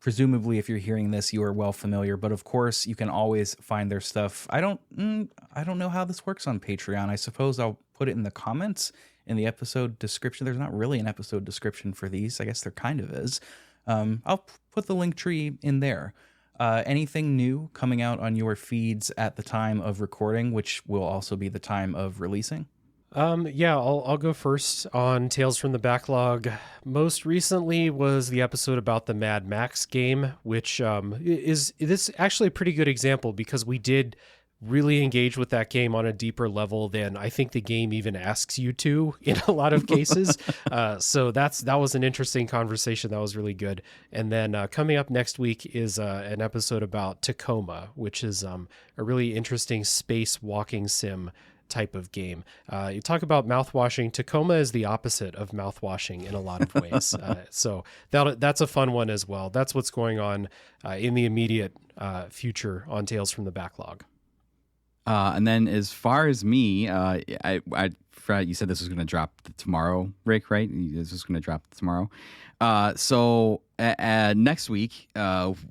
presumably if you're hearing this, you are well familiar, but of course you can always find their stuff. I don't know how this works on Patreon. I suppose I'll put it in the comments in the episode description. There's not really an episode description for these. I guess there kind of is. I'll put the link tree in there. Anything new coming out on your feeds at the time of recording, which will also be the time of releasing? Yeah, I'll go first on Tales from the Backlog. Most recently was the episode about the Mad Max game, which is actually a pretty good example because we did really engage with that game on a deeper level than I think the game even asks you to in a lot of cases. So that was an interesting conversation. That was really good. And then coming up next week is an episode about Tacoma, which is a really interesting space walking sim type of game. You talk about mouthwashing. Tacoma is the opposite of mouthwashing in a lot of ways. So that's a fun one as well. That's what's going on in the immediate future on Tales from the Backlog. And then as far as me, I forgot you said this was going to drop tomorrow, Rick, right? This was going to drop tomorrow. So next week,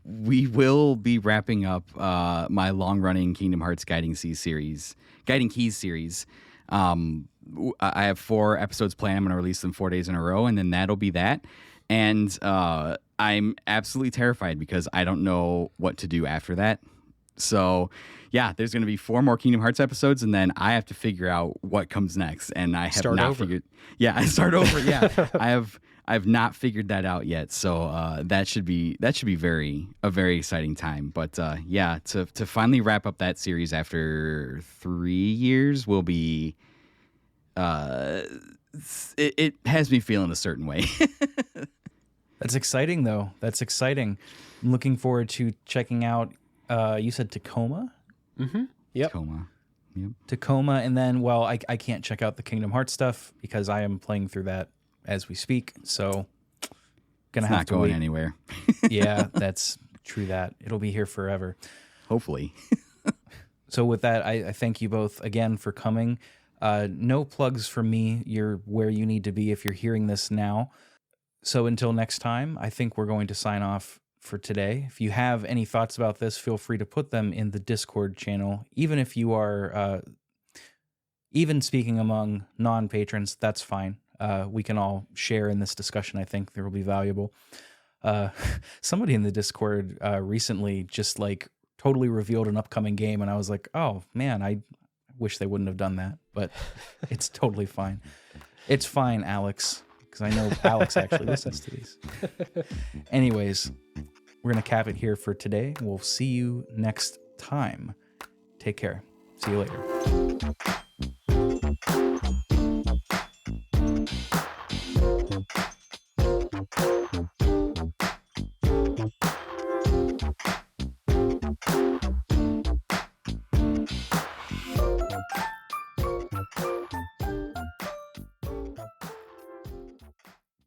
we will be wrapping up my long-running Kingdom Hearts Guiding Keys series. I have 4 episodes planned. I'm going to release them 4 days in a row, and then that'll be that. And I'm absolutely terrified because I don't know what to do after that. So, yeah, there's going to be 4 more Kingdom Hearts episodes, and then I have to figure out what comes next. And I have not figured. Yeah, I start over. Yeah, I've not figured that out yet. So that should be a very exciting time. But yeah, to finally wrap up that series after 3 years will be. It has me feeling a certain way. That's exciting, though. That's exciting. I'm looking forward to checking out. You said Tacoma? Mm-hmm. Yep. Tacoma. Yep. Tacoma, and then, well, I can't check out the Kingdom Hearts stuff because I am playing through that as we speak. So, gonna have to not going wait. anywhere. Yeah, that's true. That it'll be here forever. Hopefully. So with that, I thank you both again for coming. No plugs from me. You're where you need to be if you're hearing this now. So until next time, I think we're going to sign off for today. If you have any thoughts about this, feel free to put them in the Discord channel. Even if you are even speaking among non-patrons, that's fine. We can all share in this discussion. I think there will be valuable. Somebody in the Discord recently just like totally revealed an upcoming game, and I was like, oh man, I wish they wouldn't have done that, but it's totally fine. It's fine, Alex, because I know Alex actually listens to these. Anyways, we're going to cap it here for today. We'll see you next time. Take care. See you later.